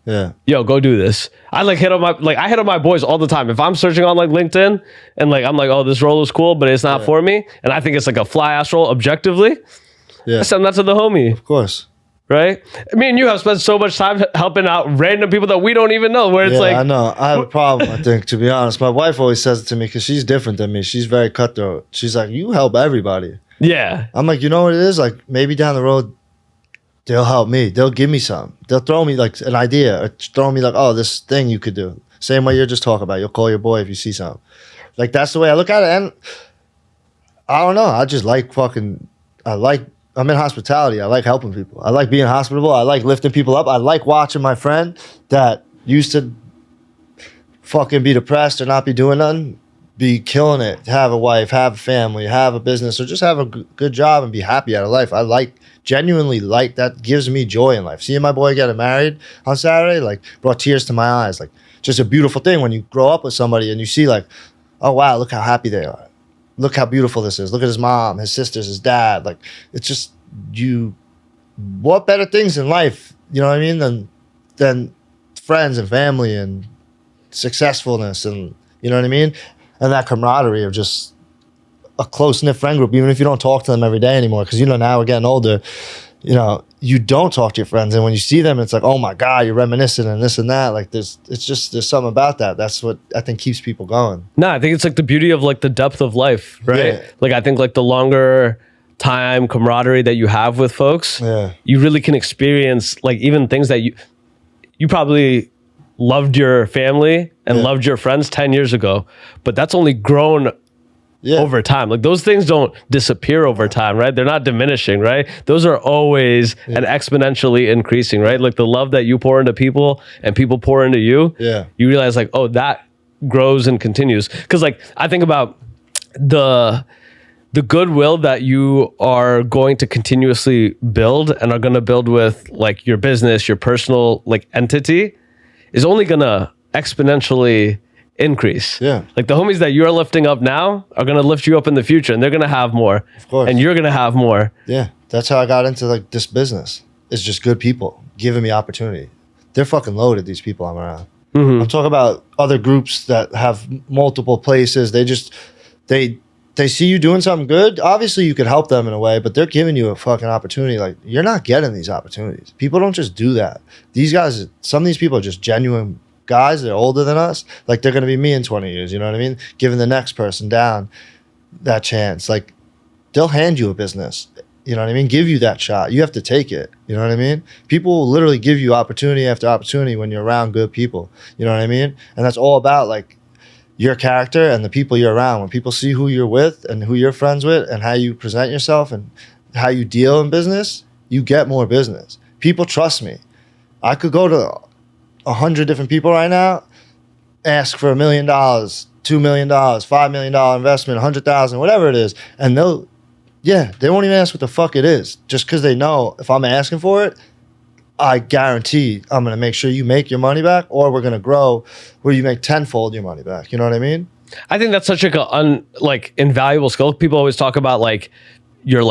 yo, go do this. I hit up my boys all the time. If I'm searching on like LinkedIn and like I'm like, oh, this role is cool, but it's not for me, and I think it's like a fly ass role objectively, I send that to the homie. Of course. Right? Me and you have spent so much time helping out random people that we don't even know, where it's like... I know. I have a problem, I think, to be honest. My wife always says it to me because she's different than me. She's very cutthroat. She's like, you help everybody. Yeah. I'm like, you know what it is? Like, maybe down the road, they'll help me. They'll give me some. They'll throw me like an idea or throw me like, oh, this thing you could do. Same way you're just talking about. You'll call your boy if you see something. Like, that's the way I look at it. And I don't know. I just like I'm in hospitality. I like helping people. I like being hospitable. I like lifting people up. I like watching my friend that used to fucking be depressed or not be doing nothing, be killing it, have a wife, have a family, have a business, or just have a good job and be happy out of life. I genuinely like that. Gives me joy in life. Seeing my boy getting married on Saturday, like, brought tears to my eyes. Like, just a beautiful thing when you grow up with somebody and you see like, oh wow, look how happy they are. Look how beautiful this is. Look at his mom, his sisters, his dad. Like, it's just, what better things in life, you know what I mean, than friends and family and successfulness and, you know what I mean? And that camaraderie of just a close-knit friend group, even if you don't talk to them every day anymore. Because, you know, now we're getting older, you know, you don't talk to your friends. And when you see them, it's like, oh my God, you're reminiscing and this and that. Like, there's something about that. That's what I think keeps people going. No, I think it's like the beauty of like the depth of life, right? Yeah. Like, I think like the longer time camaraderie that you have with folks, you really can experience like even things that you probably loved your family and loved your friends 10 years ago, but that's only grown over time. Like those things don't disappear over time, right? They're not diminishing, right? Those are always and exponentially increasing, right? Like the love that you pour into people and people pour into you, you realize like, oh, that grows and continues. Because like I think about the goodwill that you are going to continuously build and are going to build with like your business, your personal like entity is only going to exponentially increase. Yeah. Like the homies that you're lifting up now are going to lift you up in the future, and they're going to have more. Of course. And you're going to have more. Yeah. That's how I got into like this business. It's just good people giving me opportunity. They're fucking loaded, these people I'm around. I'm talking about other groups that have multiple places. They see you doing something good. Obviously, you could help them in a way, but they're giving you a fucking opportunity. Like, you're not getting these opportunities. People don't just do that. These guys, some of these people are just genuine guys. They're older than us. Like, they're going to be me in 20 years. You know what I mean? Giving the next person down that chance. Like, they'll hand you a business. You know what I mean? Give you that shot. You have to take it. You know what I mean? People will literally give you opportunity after opportunity when you're around good people. You know what I mean? And that's all about, like, your character and the people you're around. When people see who you're with and who you're friends with and how you present yourself and how you deal in business, you get more business. People trust me. I could go to 100 different people right now, ask for $1 million, $2 million, $5 million investment, 100,000, whatever it is, and they won't even ask what the fuck it is, just because they know if I'm asking for it, I guarantee I'm going to make sure you make your money back, or we're going to grow where you make tenfold your money back. You know what I mean? I think that's such like invaluable skill. People always talk about like your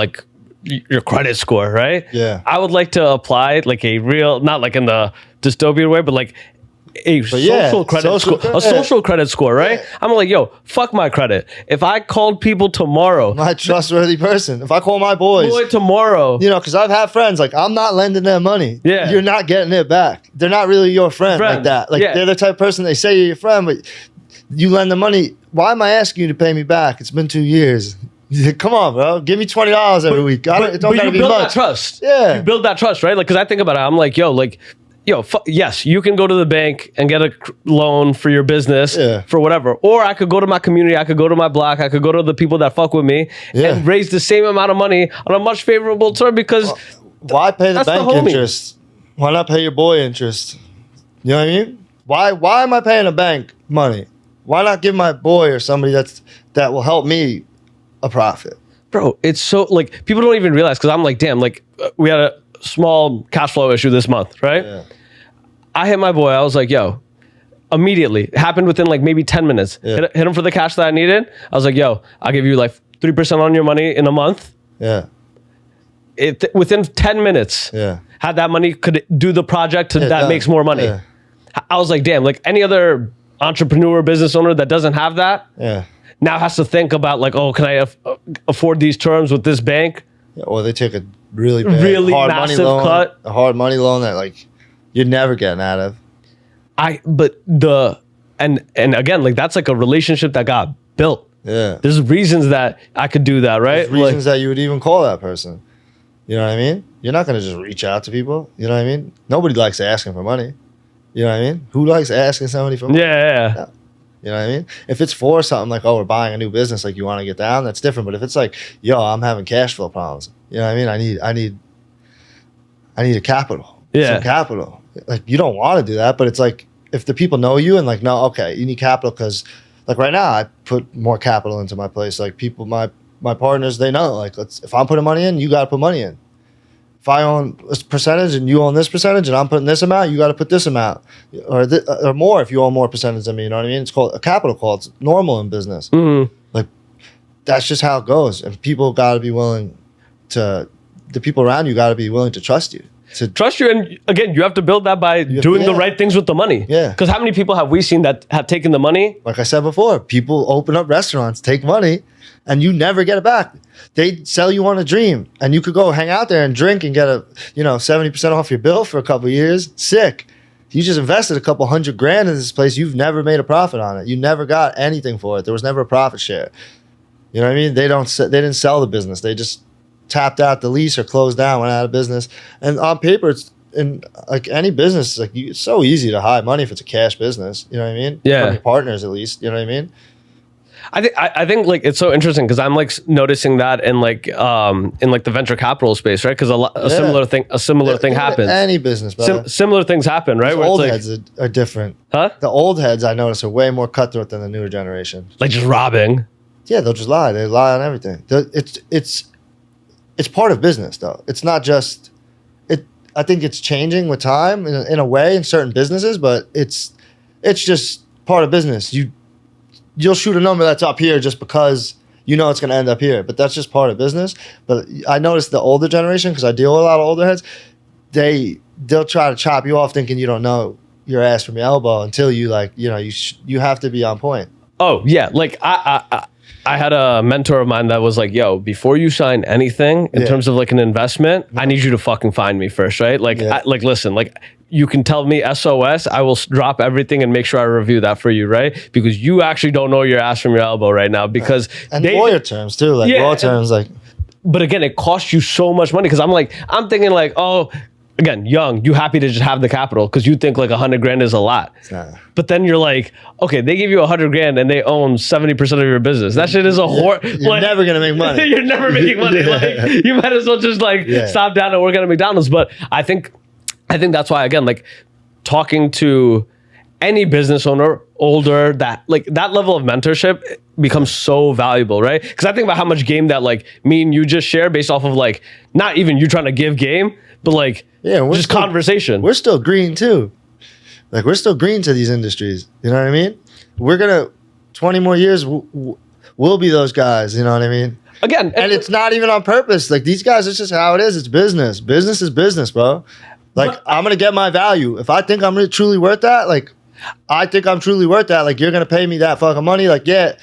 credit score, right? Yeah. I would like to apply like a real, not like in the dystopian way, but like a social credit score, a social credit score, right? Yeah. I'm like, yo, fuck my credit. If I called people tomorrow, my trustworthy person. If I call my boys tomorrow, because I've had friends like I'm not lending them money. Yeah, you're not getting it back. They're not really your friend like that. Like they're the type of person they say you're your friend, but you lend them money. Why am I asking you to pay me back? It's been 2 years. Come on, bro. Give me $20 every week. It don't gotta be much. That trust. Yeah, you build that trust, right? Like, because I think about it, I'm like, yes, you can go to the bank and get a loan for your business for whatever. Or I could go to my community, I could go to my block, I could go to the people that fuck with me and raise the same amount of money on a much favorable term because why pay the bank interest? Why not pay your boy interest? You know what I mean? Why am I paying a bank money? Why not give my boy or somebody that will help me a profit? Bro, it's so like people don't even realize because I'm like, damn, like we had a small cash flow issue this month, right? Yeah. I hit my boy. I was like, yo, immediately. It happened within like maybe 10 minutes. Yeah. Hit him for the cash that I needed. I was like, yo, I'll give you like 3% on your money in a month. Yeah. Within 10 minutes, had that money, could do the project that makes more money. Yeah. I was like, damn, like any other entrepreneur, business owner that doesn't have that now has to think about like, oh, can I afford these terms with this bank? Yeah, or they take a really hard money loan, cut. A hard money loan that like you're never getting out of. And again, like that's like a relationship that got built. Yeah. There's reasons that I could do that, right? There's reasons that you would even call that person. You know what I mean? You're not going to just reach out to people. You know what I mean? Nobody likes asking for money. You know what I mean? Who likes asking somebody for money? Yeah. You know what I mean? If it's for something like, oh, we're buying a new business, like you want to get down, that's different. But if it's like, yo, I'm having cash flow problems. You know what I mean? I need a capital. Yeah. Some capital. Like you don't want to do that, but it's like if the people know you and like, no, okay, you need capital because like right now I put more capital into my place. Like people, my partners, they know like if I'm putting money in, you got to put money in. If I own a percentage and you own this percentage and I'm putting this amount, you got to put this amount or more if you own more percentage than me. You know what I mean? It's called a capital call. It's normal in business. Mm-hmm. Like that's just how it goes. And people got to be willing to, the people around you got to be willing to trust you. Trust you, and again, you have to build that by doing the right things with the money. Yeah. Because how many people have we seen that have taken the money? Like I said before, people open up restaurants, take money, and you never get it back. They sell you on a dream, and you could go hang out there and drink and get 70% off your bill for a couple of years. Sick. You just invested a couple $100,000 in this place. You've never made a profit on it. You never got anything for it. There was never a profit share. You know what I mean? They didn't sell the business. They just tapped out the lease or closed down, went out of business. And on paper, it's in like any business, like it's so easy to hide money if it's a cash business. You know what I mean? Yeah. From your partners, at least. You know what I mean? I think like it's so interesting because I'm like noticing that in like the venture capital space, right? Because a similar thing happens. Any business, similar things happen, right? Where old heads are different. Huh? The old heads I notice are way more cutthroat than the newer generation. Like just robbing. Yeah, they'll just lie. They lie on everything. It's part of business, though. It's not just it. I think it's changing with time in a way in certain businesses, but it's just part of business. You'll shoot a number that's up here just because you know it's going to end up here, but that's just part of business. But I noticed the older generation, because I deal with a lot of older heads, they'll try to chop you off thinking you don't know your ass from your elbow until you you have to be on point. Oh yeah, like I had a mentor of mine that was like, yo, before you sign anything in terms of like an investment, I need you to fucking find me first, right? Like, listen, like you can tell me SOS, I will drop everything and make sure I review that for you, right? Because you actually don't know your ass from your elbow right now because and lawyer terms too, like law terms, like. But again, it costs you so much money because I'm thinking like, oh, again, young, you happy to just have the capital because you think like $100,000 is a lot. But then you're like, okay, they give you $100,000 and they own 70% of your business. That shit is a whore. You're never gonna make money. You're never making money. Like you might as well just stop down and work at a McDonald's. But I think that's why, again, like talking to any business owner older, that like that level of mentorship becomes so valuable, right? Because I think about how much game that like me and you just share based off of like not even you trying to give game, but like just conversation. We're still green too. Like we're still green to these industries. You know what I mean? We're gonna 20 more years. We'll be those guys. You know what I mean? Again, and it's not even on purpose. Like these guys, it's just how it is. It's business. Business is business, bro. Like I'm gonna get my value. If I think I'm really truly worth that, like I think I'm truly worth that. Like, you're going to pay me that fucking money. Like, yeah,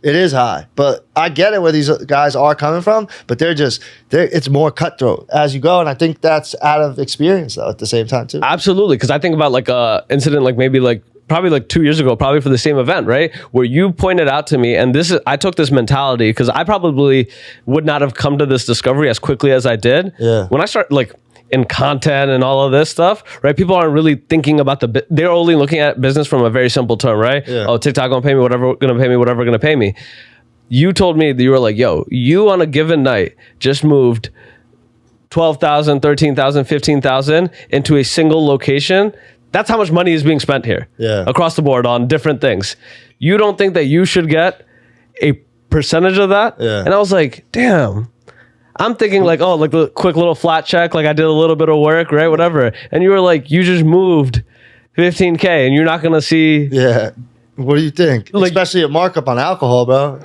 it is high, but I get it where these guys are coming from, but it's more cutthroat as you go. And I think that's out of experience though at the same time too. Absolutely. Cause I think about like a incident, like maybe like probably like 2 years ago, probably for the same event, right? Where you pointed out to me, and I took this mentality because I probably would not have come to this discovery as quickly as I did. Yeah. When I start like in content and all of this stuff, right? People aren't really thinking about they're only looking at business from a very simple term, right? Yeah. Oh, TikTok gonna pay me whatever, gonna pay me. You told me that you were like, yo, you on a given night just moved 12,000, 13,000, 15,000 into a single location. That's how much money is being spent here. Yeah. Across the board on different things. You don't think that you should get a percentage of that? Yeah. And I was like, damn. I'm thinking like, oh, like the quick little flat check, like I did a little bit of work, right? Whatever. And you were like, you just moved 15K and you're not going to see. Yeah. What do you think? Like, especially a markup on alcohol, bro.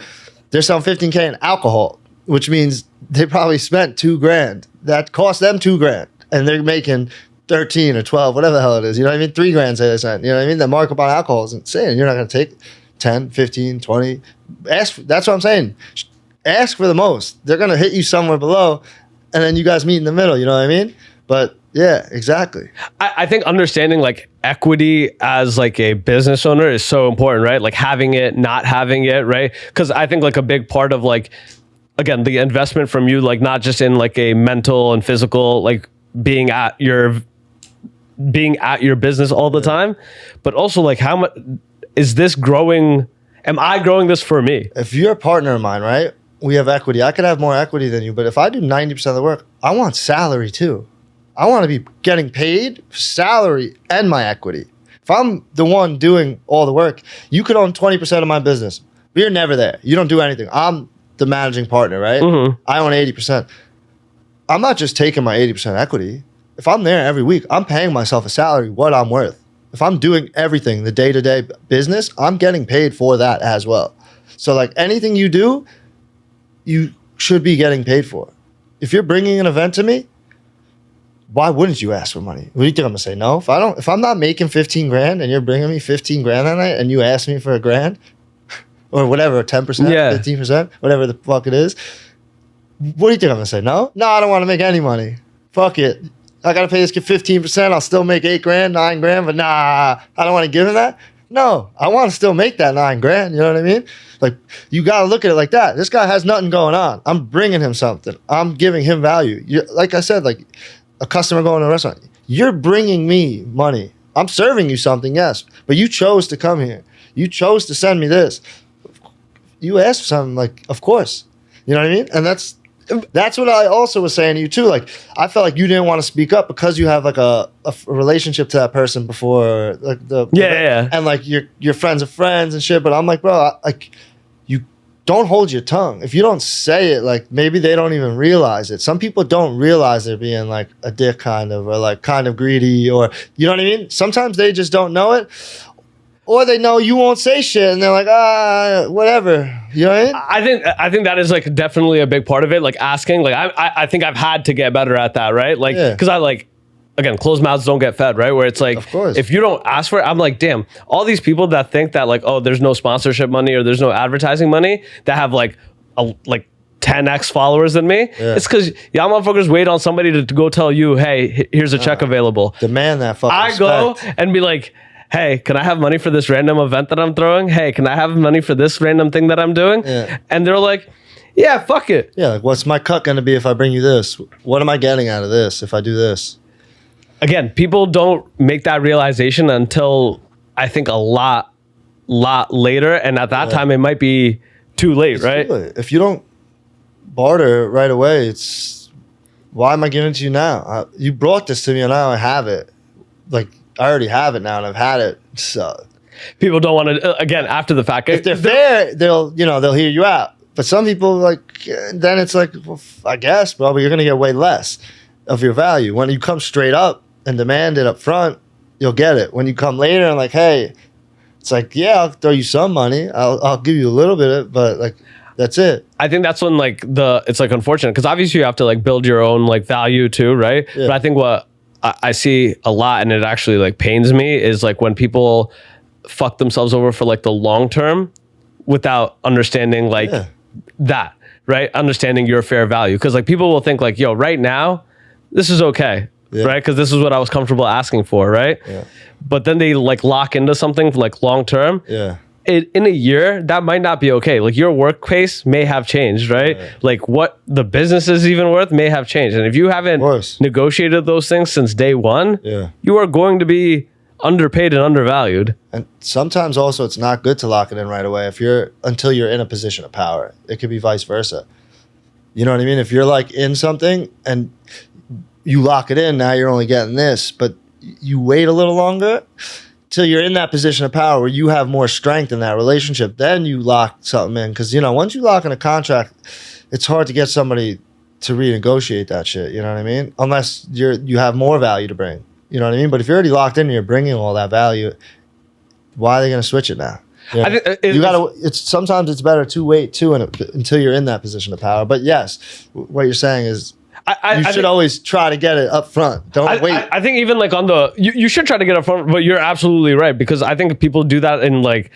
They're selling 15K in alcohol, which means they probably spent $2,000. That cost them $2,000. And they're making 13 or 12, whatever the hell it is. You know what I mean? $3,000 say they spent. You know what I mean? The markup on alcohol is insane. You're not going to take 10, 15, 20. That's what I'm saying. Ask for the most. They're going to hit you somewhere below, and then you guys meet in the middle. You know what I mean? But yeah, exactly. I think understanding like equity as like a business owner is so important, right? Like having it, not having it, right? Because I think like a big part of like, again, the investment from you, like not just in like a mental and physical, like being at your business all the time, but also like how much is this growing? Am I growing this for me? If you're a partner of mine, right? We have equity. I could have more equity than you, but if I do 90% of the work, I want salary too. I want to be getting paid salary and my equity. If I'm the one doing all the work, you could own 20% of my business, but you're never there. You don't do anything. I'm the managing partner, right? Mm-hmm. I own 80%. I'm not just taking my 80% equity. If I'm there every week, I'm paying myself a salary, what I'm worth. If I'm doing everything, the day-to-day business, I'm getting paid for that as well. So like anything you do, you should be getting paid for. If you're bringing an event to me, why wouldn't you ask for money? What do you think I'm gonna say? No? If I'm not making 15 grand and you're bringing me 15 grand that night and you ask me for $1,000 or whatever, 10%, yeah. 15%, whatever the fuck it is, what do you think I'm gonna say? No, I don't want to make any money. Fuck it. I gotta pay this kid 15%. I'll still make $8,000, $9,000, but nah, I don't want to give him that. No, I want to still make that $9,000. You know what I mean? Like, you gotta look at it like that. This guy has nothing going on. I'm bringing him something. I'm giving him value. Like I said, like a customer going to a restaurant. You're bringing me money. I'm serving you something, yes, but you chose to come here. You chose to send me this. You asked for something, like, of course. You know what I mean? And that's what I also was saying to you too. Like, I felt like you didn't want to speak up because you have like a relationship to that person before, like yeah, and like your friends of friends and shit. But I'm like, bro, you don't hold your tongue. If you don't say it, like maybe they don't even realize it. Some people don't realize they're being like a dick kind of, or like kind of greedy, or you know what I mean? Sometimes they just don't know it. Or they know you won't say shit, and they're like, whatever. You know what I mean? I think that is like definitely a big part of it. Like asking, like I think I've had to get better at that, right? Like, because I like, again, closed mouths don't get fed, right? Where it's like, of course, if you don't ask for it, I'm like, damn, all these people that think that like, oh, there's no sponsorship money or there's no advertising money, that have like 10x followers than me. Yeah. It's because y'all motherfuckers wait on somebody to go tell you, hey, here's a check available. Demand that fucking respect. Go and be like, hey, can I have money for this random event that I'm throwing? Hey, can I have money for this random thing that I'm doing? Yeah. And they're like, yeah, fuck it. Yeah, like, what's my cut going to be if I bring you this? What am I getting out of this if I do this? Again, people don't make that realization until I think a lot later. And at that time, it might be too late, right? Too late. If you don't barter right away, it's, why am I giving it to you now? You brought this to me and now I have it. Like, I already have it now and I've had it. So people don't want to, again, after the fact. If they're fair, they'll hear you out. But some people, like, then it's like, well, I guess, bro, but you're going to get way less of your value. When you come straight up and demand it up front, you'll get it. When you come later and like, hey, it's like, yeah, I'll throw you some money. I'll give you a little bit of it, but like, that's it. I think that's when like it's like unfortunate, because obviously you have to like build your own like value too, right? Yeah. But I think what I see a lot, and it actually like pains me, is like when people fuck themselves over for like the long term without understanding like that, right? Understanding your fair value. Because like people will think like, yo, right now, this is okay, right? Because this is what I was comfortable asking for, right? Yeah. But then they like lock into something like long term. Yeah. In a year, that might not be okay. Like your workplace may have changed, right? Like what the business is even worth may have changed. And if you haven't negotiated those things since day one, you are going to be underpaid and undervalued. And sometimes also it's not good to lock it in right away until you're in a position of power. It could be vice versa. You know what I mean? If you're like in something and you lock it in, now you're only getting this, but you wait a little longer till you're in that position of power where you have more strength in that relationship, then you lock something in. Because, once you lock in a contract, it's hard to get somebody to renegotiate that shit, you know what I mean? Unless you have more value to bring, you know what I mean? But if you're already locked in and you're bringing all that value, why are they going to switch it now? Yeah. I think sometimes it's better to wait too until you're in that position of power. But yes, what you're saying is, you should always try to get it up front. Don't wait. I think even like you should try to get up front, but you're absolutely right, because I think people do that in like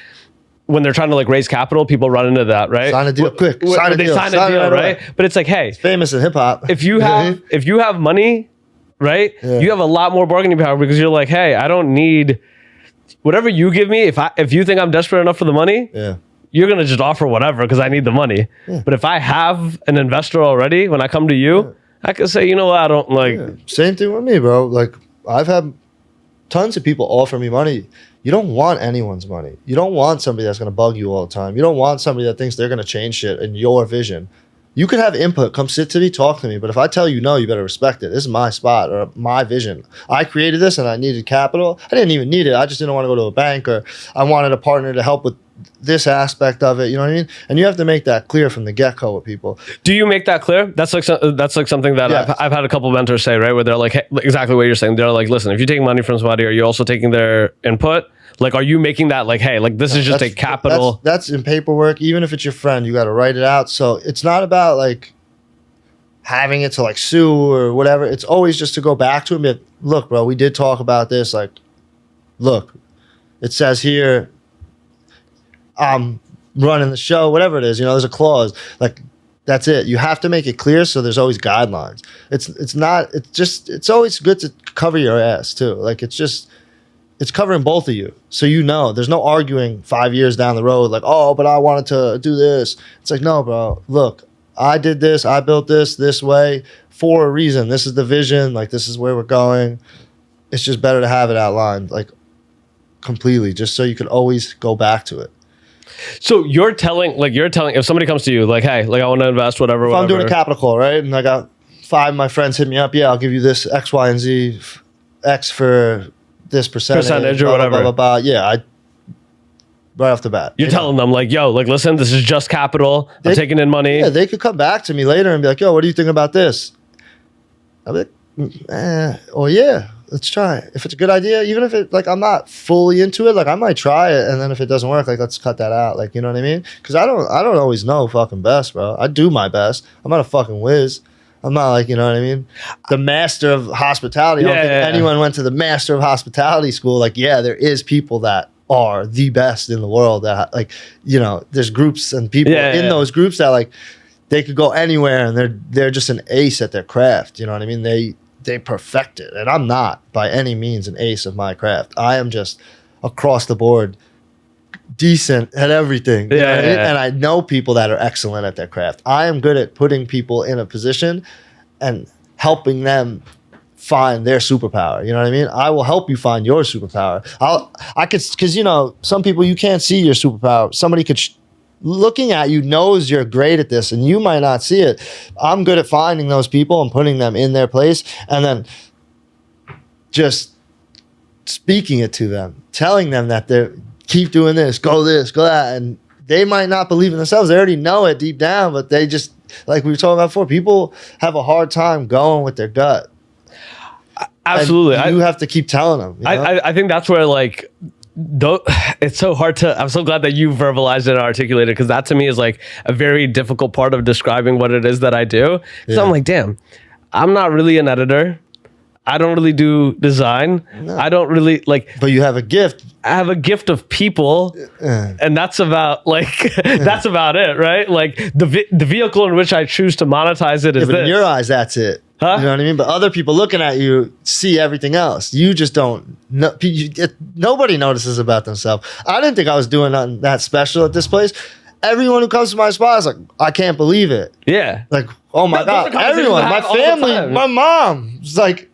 when they're trying to like raise capital, people run into that, right? Sign a deal quick. Sign a deal, right? But it's like, hey, it's famous in hip hop. If you have money, right? Yeah. You have a lot more bargaining power because you're like, hey, I don't need whatever you give me. If you think I'm desperate enough for the money, you're gonna just offer whatever because I need the money. Yeah. But if I have an investor already, when I come to you, I can say, you know what, I don't like. Yeah. Same thing with me, bro. Like, I've had tons of people offer me money. You don't want anyone's money. You don't want somebody that's going to bug you all the time. You don't want somebody that thinks they're going to change shit in your vision. You can have input. Come sit to me, talk to me. But if I tell you no, you better respect it. This is my spot or my vision. I created this and I needed capital. I didn't even need it. I just didn't want to go to a bank, or I wanted a partner to help with this aspect of it, you know what I mean? And you have to make that clear from the get-go with people. Do you make that clear? That's like something that I've had a couple mentors say, right? Where they're like, hey, exactly what you're saying. They're like, listen, if you're taking money from somebody, are you also taking their input? Like, are you making that like, hey, like this is just a capital? That's in paperwork. Even if it's your friend, you got to write it out. So it's not about like having it to like sue or whatever. It's always just to go back to him and be like, look, bro, we did talk about this. Like, look, it says here, I'm running the show, whatever it is, there's a clause. Like, that's it. You have to make it clear so there's always guidelines. It's always good to cover your ass too. Like, it's covering both of you. So there's no arguing 5 years down the road, like, oh, but I wanted to do this. It's like, no, bro, look, I did this, I built this way for a reason. This is the vision, like this is where we're going. It's just better to have it outlined, like completely, just so you can always go back to it. So you're telling if somebody comes to you like, hey, like I want to invest whatever. If I'm doing a capital call, right, and I got 5 of my friends hit me up, I'll give you this X, Y, and Z, X for this percentage or whatever. Blah, blah, blah. Yeah, right off the bat. You're telling them like, yo, like listen, this is just capital. I'm taking in money. Yeah, they could come back to me later and be like, yo, what do you think about this? I'll be like, yeah. Let's try it. If it's a good idea, even if it like I'm not fully into it, like I might try it, and then if it doesn't work, like let's cut that out. Like, you know what I mean? Because I don't always know fucking best, bro. I do my best. I'm not a fucking whiz. I'm not like, you know what I mean? The master of hospitality. I don't think anyone went to the master of hospitality school. Like, there is people that are the best in the world. That like, there's groups and people in those groups that like they could go anywhere and they're just an ace at their craft. You know what I mean? They perfect it. And I'm not by any means an ace of my craft. I am just across the board decent at everything. You know what I mean? And I know people that are excellent at their craft. I am good at putting people in a position and helping them find their superpower. You know what I mean? I will help you find your superpower. Because some people you can't see your superpower. Somebody could looking at you knows you're great at this and you might not see it. I'm good at finding those people and putting them in their place and then just speaking it to them, telling them that they keep doing this, go that. And they might not believe in themselves. They already know it deep down, but they just, like we were talking about before, people have a hard time going with their gut. Absolutely. And you have to keep telling them. I think that's where like, it's so hard to, I'm so glad that you verbalized it and articulated, because that to me is like a very difficult part of describing what it is that I do. Because I'm like, damn, I'm not really an editor. I don't really do design. No. I don't really like. But you have a gift. I have a gift of people, and that's about that's about it, right? Like the vehicle in which I choose to monetize it is but in this. your eyes, that's it. Huh? You know what I mean? But other people looking at you see everything else. You just don't know. Nobody notices about themselves. I didn't think I was doing nothing that special at this place. Everyone who comes to my spot is like, I can't believe it. Yeah. Like, oh my God. Everyone, my family, my mom is like,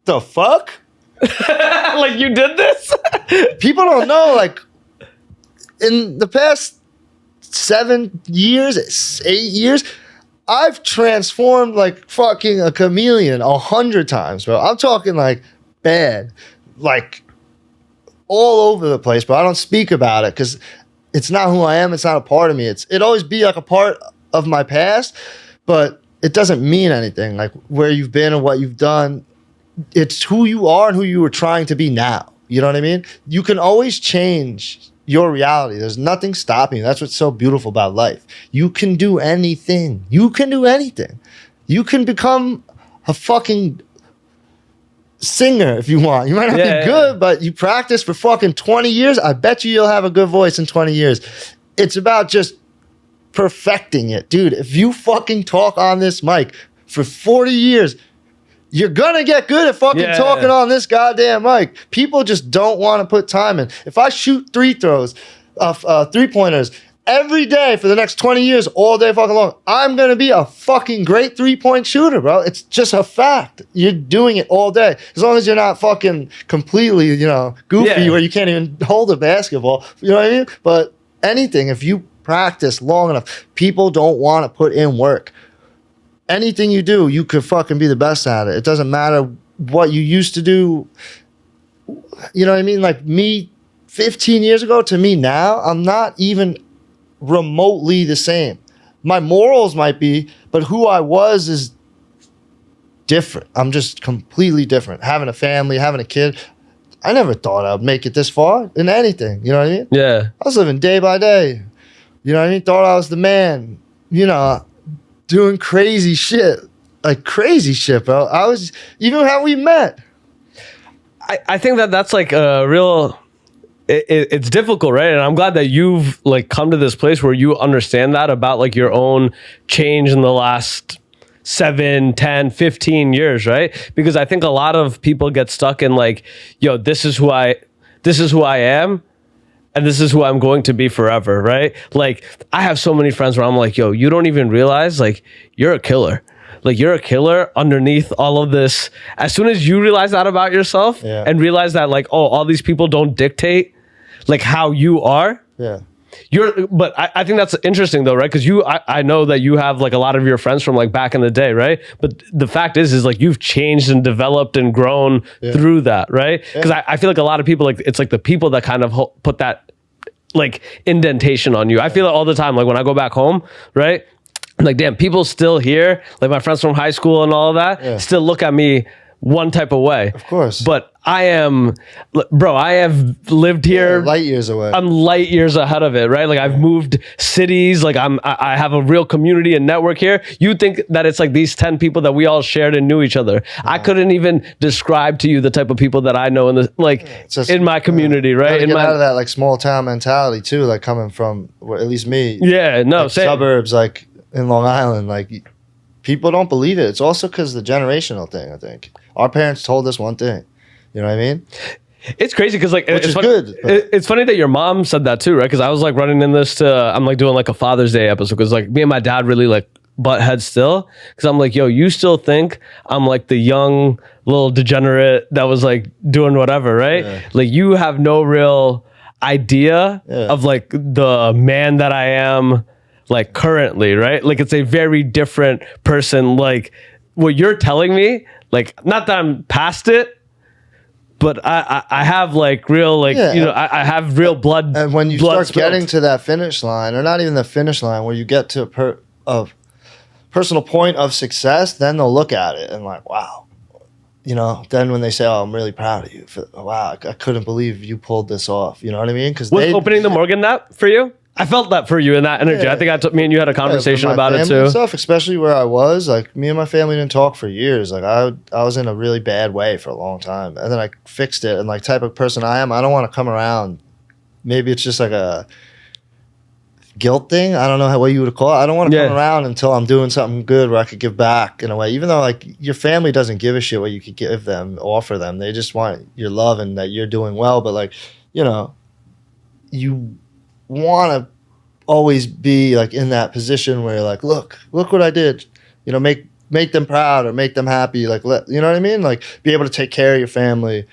the fuck? Like, you did this? People don't know, like, in the past 7 years, 8 years, I've transformed like fucking a chameleon 100 times, bro. I'm talking like bad, like all over the place, bro. I don't speak about it because it's not who I am. It's not a part of me. It'd always be like a part of my past, but it doesn't mean anything. Like where you've been and what you've done, it's who you are and who you were trying to be now. You know what I mean? You can always change your reality. There's nothing stopping you. That's what's so beautiful about life. You can do anything. You can do anything. You can become a fucking singer if you want. You might not be good, but you practice for fucking 20 years. I bet you'll have a good voice in 20 years. It's about just perfecting it. Dude, if you fucking talk on this mic for 40 years, you're gonna get good at fucking talking on this goddamn mic. People just don't want to put time in. If I shoot 3-pointers every day for the next 20 years, all day fucking long, I'm gonna be a fucking great 3-point shooter, bro. It's just a fact. You're doing it all day. As long as you're not fucking completely, goofy where you can't even hold a basketball. You know what I mean? But anything, if you practice long enough, people don't want to put in work. Anything you do, you could fucking be the best at it. It doesn't matter what you used to do. You know what I mean? Like me 15 years ago to me now, I'm not even remotely the same. My morals might be, but who I was is different. I'm just completely different. Having a family, having a kid, I never thought I'd make it this far in anything. You know what I mean? Yeah. I was living day by day. You know what I mean? Thought I was the man. Doing crazy shit, bro. I was, even how we met. I think that's like a real, it's difficult, right? And I'm glad that you've like come to this place where you understand that about like your own change in the last 7, 10, 15 years, right? Because I think a lot of people get stuck in like, yo, this is who I am. And this is who I'm going to be forever, right? Like, I have so many friends where I'm like, yo, you don't even realize, like, you're a killer. Like, you're a killer underneath all of this. As soon as you realize that about yourself and realize that, like, oh, all these people don't dictate, like, how you are. Yeah. But I think that's interesting though, right? Because I know that you have like a lot of your friends from like back in the day, right? But the fact is like you've changed and developed and grown through that, right? Because I feel like a lot of people, like it's like the people that kind of put that like indentation on you. I feel it all the time. Like when I go back home, right? I'm like, damn, people still here, like my friends from high school and all of that, still look at me one type of way. Of course. But I have lived here light years away. I'm light years ahead of it, right? Like I've moved cities, like I have a real community and network here. You think that it's like these 10 people that we all shared and knew each other. I couldn't even describe to you the type of people that I know in the in my community, right? Get out of that like small town mentality too, like coming from at least me. Yeah, no, like suburbs, like in Long Island, like people don't believe it. It's also because the generational thing. I think our parents told us one thing. You know what I mean? It's crazy because like which it's is funny, good. It's funny that your mom said that too, right? Because I was like running in this I'm like doing like a Father's Day episode because like me and my dad really like butt heads still because I'm like, yo, you still think I'm like the young little degenerate that was like doing whatever, right? Yeah. Like you have no real idea of like the man that I am like currently, right? Like it's a very different person. Like what you're telling me, like not that I'm past it, but I have like real like I have real blood. And when you start getting to that finish line, or not even the finish line, where you get to a personal point of success, then they'll look at it and like, wow, Then when they say, "Oh, I'm really proud of you," wow, I couldn't believe you pulled this off. You know what I mean? Because was opening the Morgan that for you? I felt that for you in that energy. Yeah. I think me and you had a conversation about it too. Stuff, especially where I was, like me and my family didn't talk for years. Like I was in a really bad way for a long time, and then I fixed it. And like type of person I am, I don't want to come around. Maybe it's just like a guilt thing. I don't know what you would call it. I don't want to come around until I'm doing something good where I could give back in a way. Even though like your family doesn't give a shit what you could give them, offer them. They just want your love and that you're doing well. But like, you know, you want to always be like in that position where you're like, look what I did, you know, make them proud or make them happy. Like, you know what I mean? Like be able to take care of your family.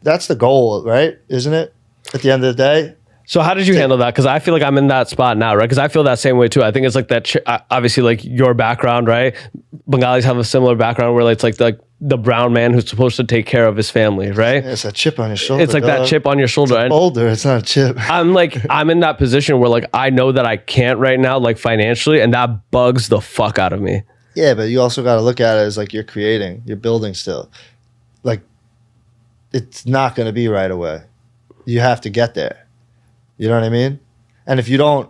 That's the goal, right? Isn't it? At the end of the day. So how did you handle that? Because I feel like I'm in that spot now, right? Because I feel that same way too. I think it's like that, obviously like your background, right? Bengalis have a similar background where it's like the brown man who's supposed to take care of his family, right? Yeah, it's a chip on your shoulder. It's like that chip on your shoulder. It's a boulder. It's not a chip. I'm in that position where like I know that I can't right now, like financially, and that bugs the fuck out of me. Yeah, but you also got to look at it as like you're building still. Like it's not going to be right away. You have to get there. You know what I mean? And if you don't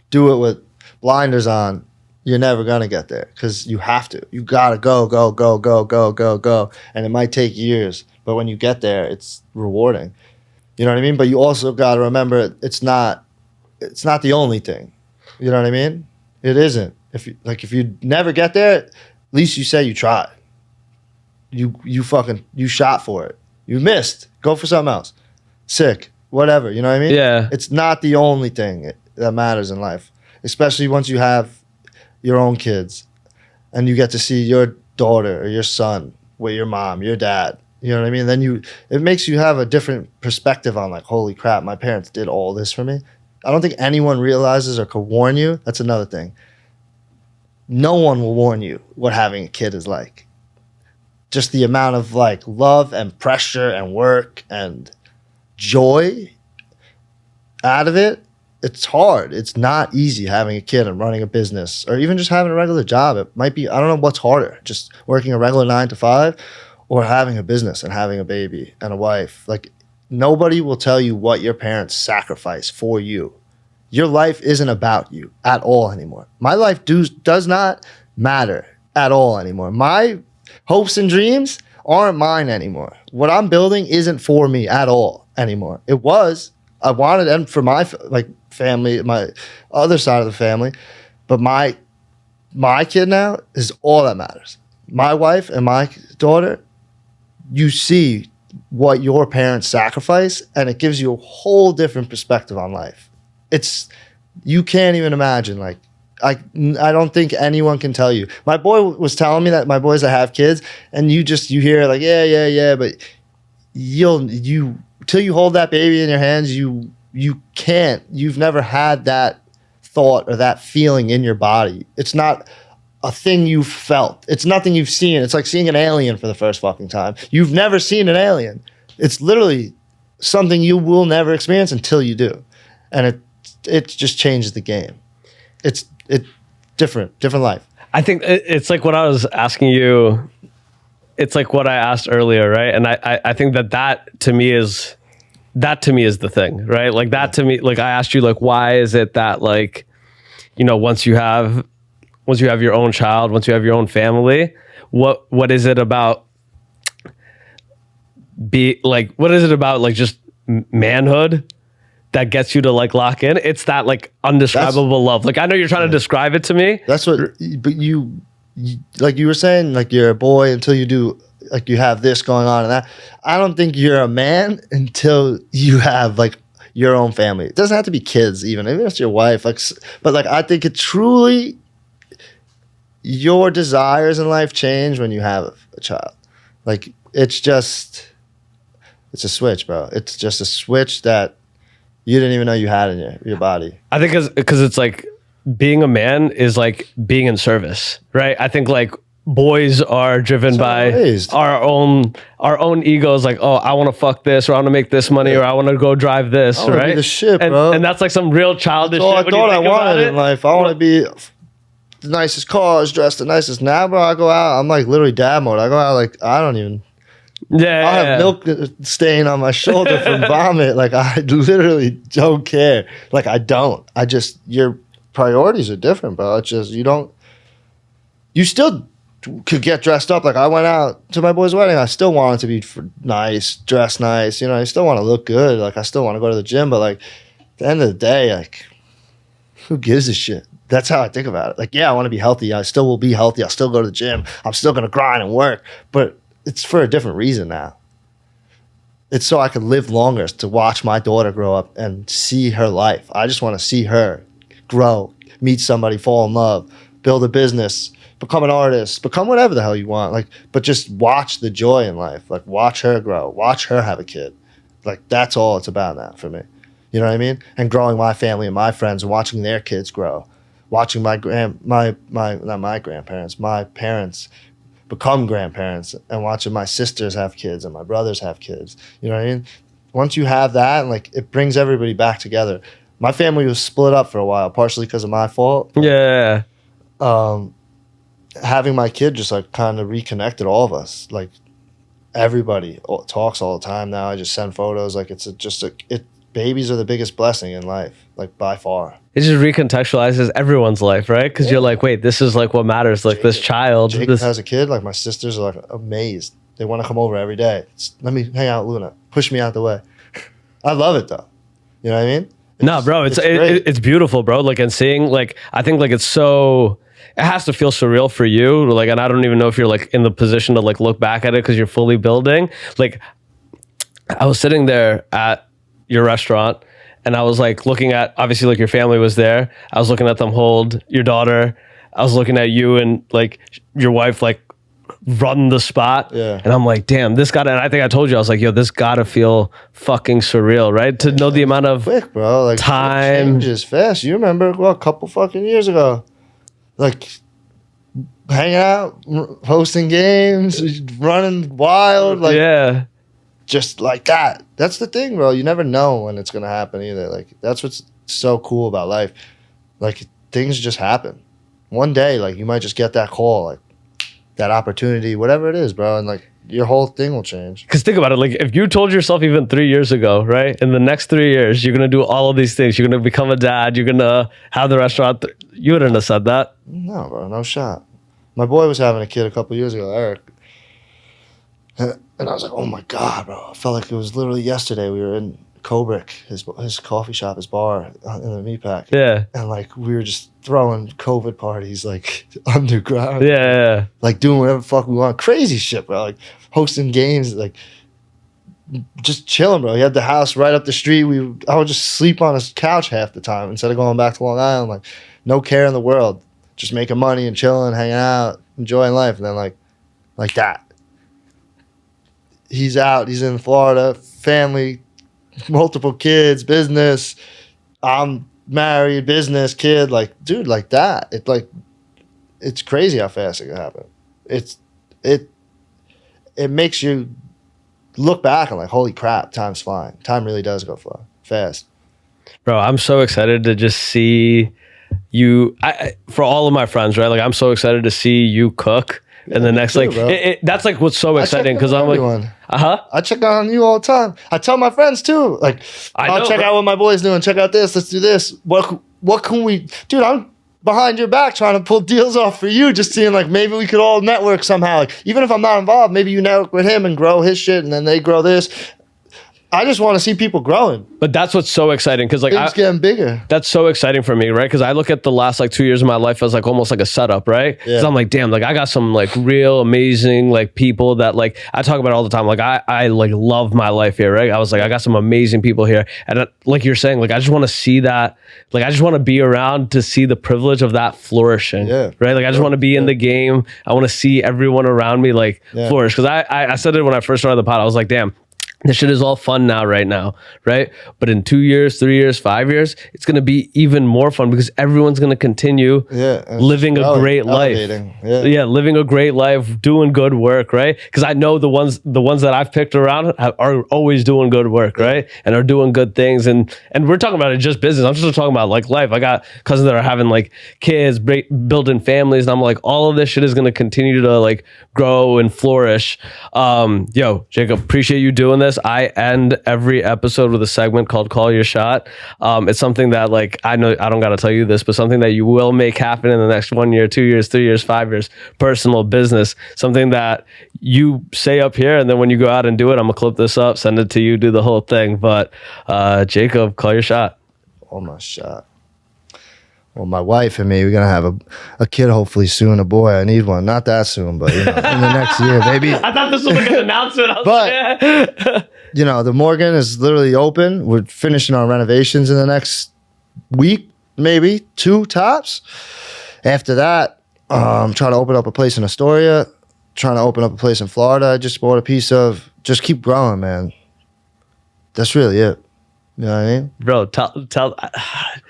do it with blinders on, you're never going to get there because you have to. You got to go. And it might take years. But when you get there, it's rewarding. You know what I mean? But you also got to remember it's not the only thing. You know what I mean? It isn't. If you never get there, at least you say you tried. You shot for it. You missed. Go for something else. Sick. Whatever, you know what I mean? Yeah. It's not the only thing that matters in life, especially once you have your own kids and you get to see your daughter or your son with your mom, your dad. You know what I mean? Then it makes you have a different perspective on like, holy crap, my parents did all this for me. I don't think anyone realizes or could warn you. That's another thing. No one will warn you what having a kid is like. Just the amount of like love and pressure and work and joy out of it, it's hard. It's not easy having a kid and running a business or even just having a regular job. It might be, I don't know what's harder, just working a regular 9 to 5 or having a business and having a baby and a wife. Like nobody will tell you what your parents sacrifice for you. Your life isn't about you at all anymore. My life does not matter at all anymore. My hopes and dreams aren't mine anymore. What I'm building isn't for me at all anymore. It was. I wanted them for my family, my other side of the family, but my kid now is all that matters. My wife and my daughter, you see what your parents sacrifice, and it gives you a whole different perspective on life. You can't even imagine. Like I don't think anyone can tell you. My boy was telling me that my boys that have kids, and you hear like yeah, but till you hold that baby in your hands, you can't. You've never had that thought or that feeling in your body. It's not a thing you've felt. It's nothing you've seen. It's like seeing an alien for the first fucking time. You've never seen an alien. It's literally something you will never experience until you do, and it just changes the game. It's different life. I think it's like what I was asking you. It's like what I asked earlier, right? And I think that to me is the thing, right? Like that to me, like I asked you, like, why is it that like, you know, once you have your own child, once you have your own family, what is it about just manhood that gets you to like lock in? It's that like undescribable love. Like I know you're trying to describe it to me. That's what, but you like you were saying, like you're a boy until you do, like you have this going on and that. I don't think you're a man until you have like your own family. It doesn't have to be kids even. Maybe it's your wife. Like, but like I think it truly, your desires in life change when you have a child. Like it's a switch, bro. It's just a switch that you didn't even know you had in your body. I think because it's like being a man is like being in service, right? I think like boys are driven by our own egos. Like, oh, I want to fuck this, or I want to make this money, or I want to go drive this, I right? Be the shit, bro. And that's like some real childish shit. I thought I wanted in life. I want to be the nicest cars, dressed the nicest. Now, bro, I go out. I'm like literally dad mode. I go out like I don't even. Yeah, I'll have milk stain on my shoulder from vomit. Like, I literally don't care. Like, I don't. Your priorities are different, bro. It's just, you still could get dressed up. Like, I went out to my boy's wedding. I still wanted to be nice, dress nice. You know, I still want to look good. Like, I still want to go to the gym. But, like, at the end of the day, like, who gives a shit? That's how I think about it. Like, yeah, I want to be healthy. I still will be healthy. I'll still go to the gym. I'm still going to grind and work. But it's for a different reason now. It's so I could live longer, to watch my daughter grow up and see her life. I just want to see her grow, meet somebody, fall in love, build a business, become an artist, become whatever the hell you want. Like, but just watch the joy in life. Like, watch her grow, watch her have a kid. Like, that's all it's about now for me. You know what I mean? And growing my family and my friends and watching their kids grow, watching my parents become grandparents, and watching my sisters have kids and my brothers have kids. You know what I mean? Once you have that, and like, it brings everybody back together. My family was split up for a while, partially because of my fault. Yeah. Having my kid just like kind of reconnected all of us. Like, everybody talks all the time now. I just send photos. Like, babies are the biggest blessing in life, like, by far. It just recontextualizes everyone's life, right? Because you're like, wait, this is like what matters. Like, this child. Jacob has a kid. Like, my sisters are like amazed. They want to come over every day. Let me hang out with Luna. Push me out the way. I love it though. You know what I mean? No, bro, it's beautiful, bro. Like, and seeing, like, I think like it has to feel surreal for you. Like, and I don't even know if you're like in the position to like look back at it because you're fully building. Like, I was sitting there at your restaurant, and I was like looking at, obviously, like, your family was there. I was looking at them hold your daughter. I was looking at you and like your wife like run the spot. Yeah. And I'm like, damn, and I think I told you, I was like, yo, this gotta feel fucking surreal, right? To know the amount of quick, bro. Like, time changes fast. You remember, well, a couple fucking years ago, like, hanging out, hosting games, running wild, like, yeah. Just like that. That's the thing, bro. You never know when it's gonna happen either. Like, that's what's so cool about life. Like, things just happen. One day, like, you might just get that call, like, that opportunity, whatever it is, bro, and like, your whole thing will change. Because think about it, like, if you told yourself even 3 years ago, right, in the next 3 years, you're gonna do all of these things. You're gonna become a dad. You're gonna have the restaurant. You wouldn't have said that. No, bro, no shot. My boy was having a kid a couple years ago, Eric. And I was like, oh my God, bro. I felt like it was literally yesterday. We were in Kubrick, his coffee shop, his bar in the meatpack. Yeah. And like, we were just throwing COVID parties, like, underground. Yeah. Like, doing whatever the fuck we want. Crazy shit, bro. Like, hosting games, like, just chilling, bro. He had the house right up the street. I would just sleep on his couch half the time instead of going back to Long Island. Like, no care in the world. Just making money and chilling, hanging out, enjoying life. And then like that. He's out. He's in Florida. Family, multiple kids, business. I'm married, business, kid. Like, dude, like that. It's crazy how fast it can happen. It makes you look back and like, holy crap, time's flying. Time really does go fast. Bro, I'm so excited to just see you. For all of my friends, right? Like, I'm so excited to see you cook. And the next, like, that's like what's so exciting because I'm like, I check out on you all the time. I tell my friends too, like, I'll check out what my boy's doing. Check out this. Let's do this. What can we, dude? I'm behind your back trying to pull deals off for you. Just seeing like maybe we could all network somehow. Like, even if I'm not involved, maybe you network with him and grow his shit, and then they grow this. I just want to see people growing. But that's what's so exciting because like it's getting bigger. That's so exciting for me, right? Because I look at the last like 2 years of my life as like almost like a setup, right? Because I'm like, damn, like I got some like real amazing like people that like I talk about all the time. Like I like love my life here, right? I was like, I got some amazing people here, and like you're saying, like I just want to see that. Like I just want to be around to see the privilege of that flourishing, right? Like I just want to be in the game. I want to see everyone around me like flourish. Because I said it when I first started the pod. I was like, damn. this shit is all fun now, right now, right? But in 2 years, 3 years, 5 years, it's going to be even more fun because everyone's going to continue living a great life. Yeah, living a great life, doing good work, right? Because I know the ones that I've picked around are always doing good work, right? And are doing good things. And we're talking about it just business. I'm just talking about like life. I got cousins that are having like kids, building families, and I'm like, all of this shit is going to continue to like grow and flourish. Yo, Jacob, appreciate you doing this. I end every episode with a segment called Call Your Shot. It's something that like, I know I don't got to tell you this, but something that you will make happen in the next 1 year, 2 years, 3 years, 5 years, personal business, something that you say up here. And then when you go out and do it, I'm gonna clip this up, send it to you, do the whole thing. But Jacob, call your shot. Oh, my shot. Well, my wife and me, we're going to have a kid hopefully soon, a boy. I need one. Not that soon, but, in the next year, maybe. I thought this was like an announcement. The Morgan is literally open. We're finishing our renovations in the next week, maybe 2 tops. After that, I'm trying to open up a place in Astoria, trying to open up a place in Florida. I just bought a piece of, just keep growing, man. That's really it. You know what I mean? Bro, tell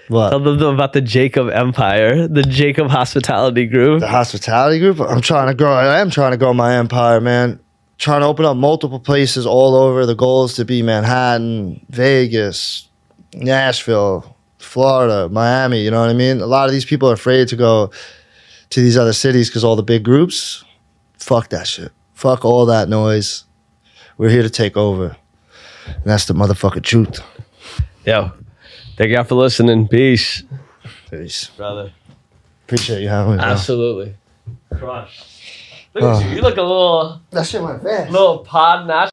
what? Tell them about the Jacob Empire, the Jacob Hospitality Group. The hospitality group? I am trying to grow my empire, man. Trying to open up multiple places all over. The goal is to be Manhattan, Vegas, Nashville, Florida, Miami, you know what I mean? A lot of these people are afraid to go to these other cities because all the big groups. Fuck that shit. Fuck all that noise. We're here to take over. And that's the motherfucking truth. Yo, thank y'all for listening. Peace. Peace. Brother. Appreciate you having me, bro. Absolutely. Crush. Look at you. You look a little... That shit went fast. Little pod national.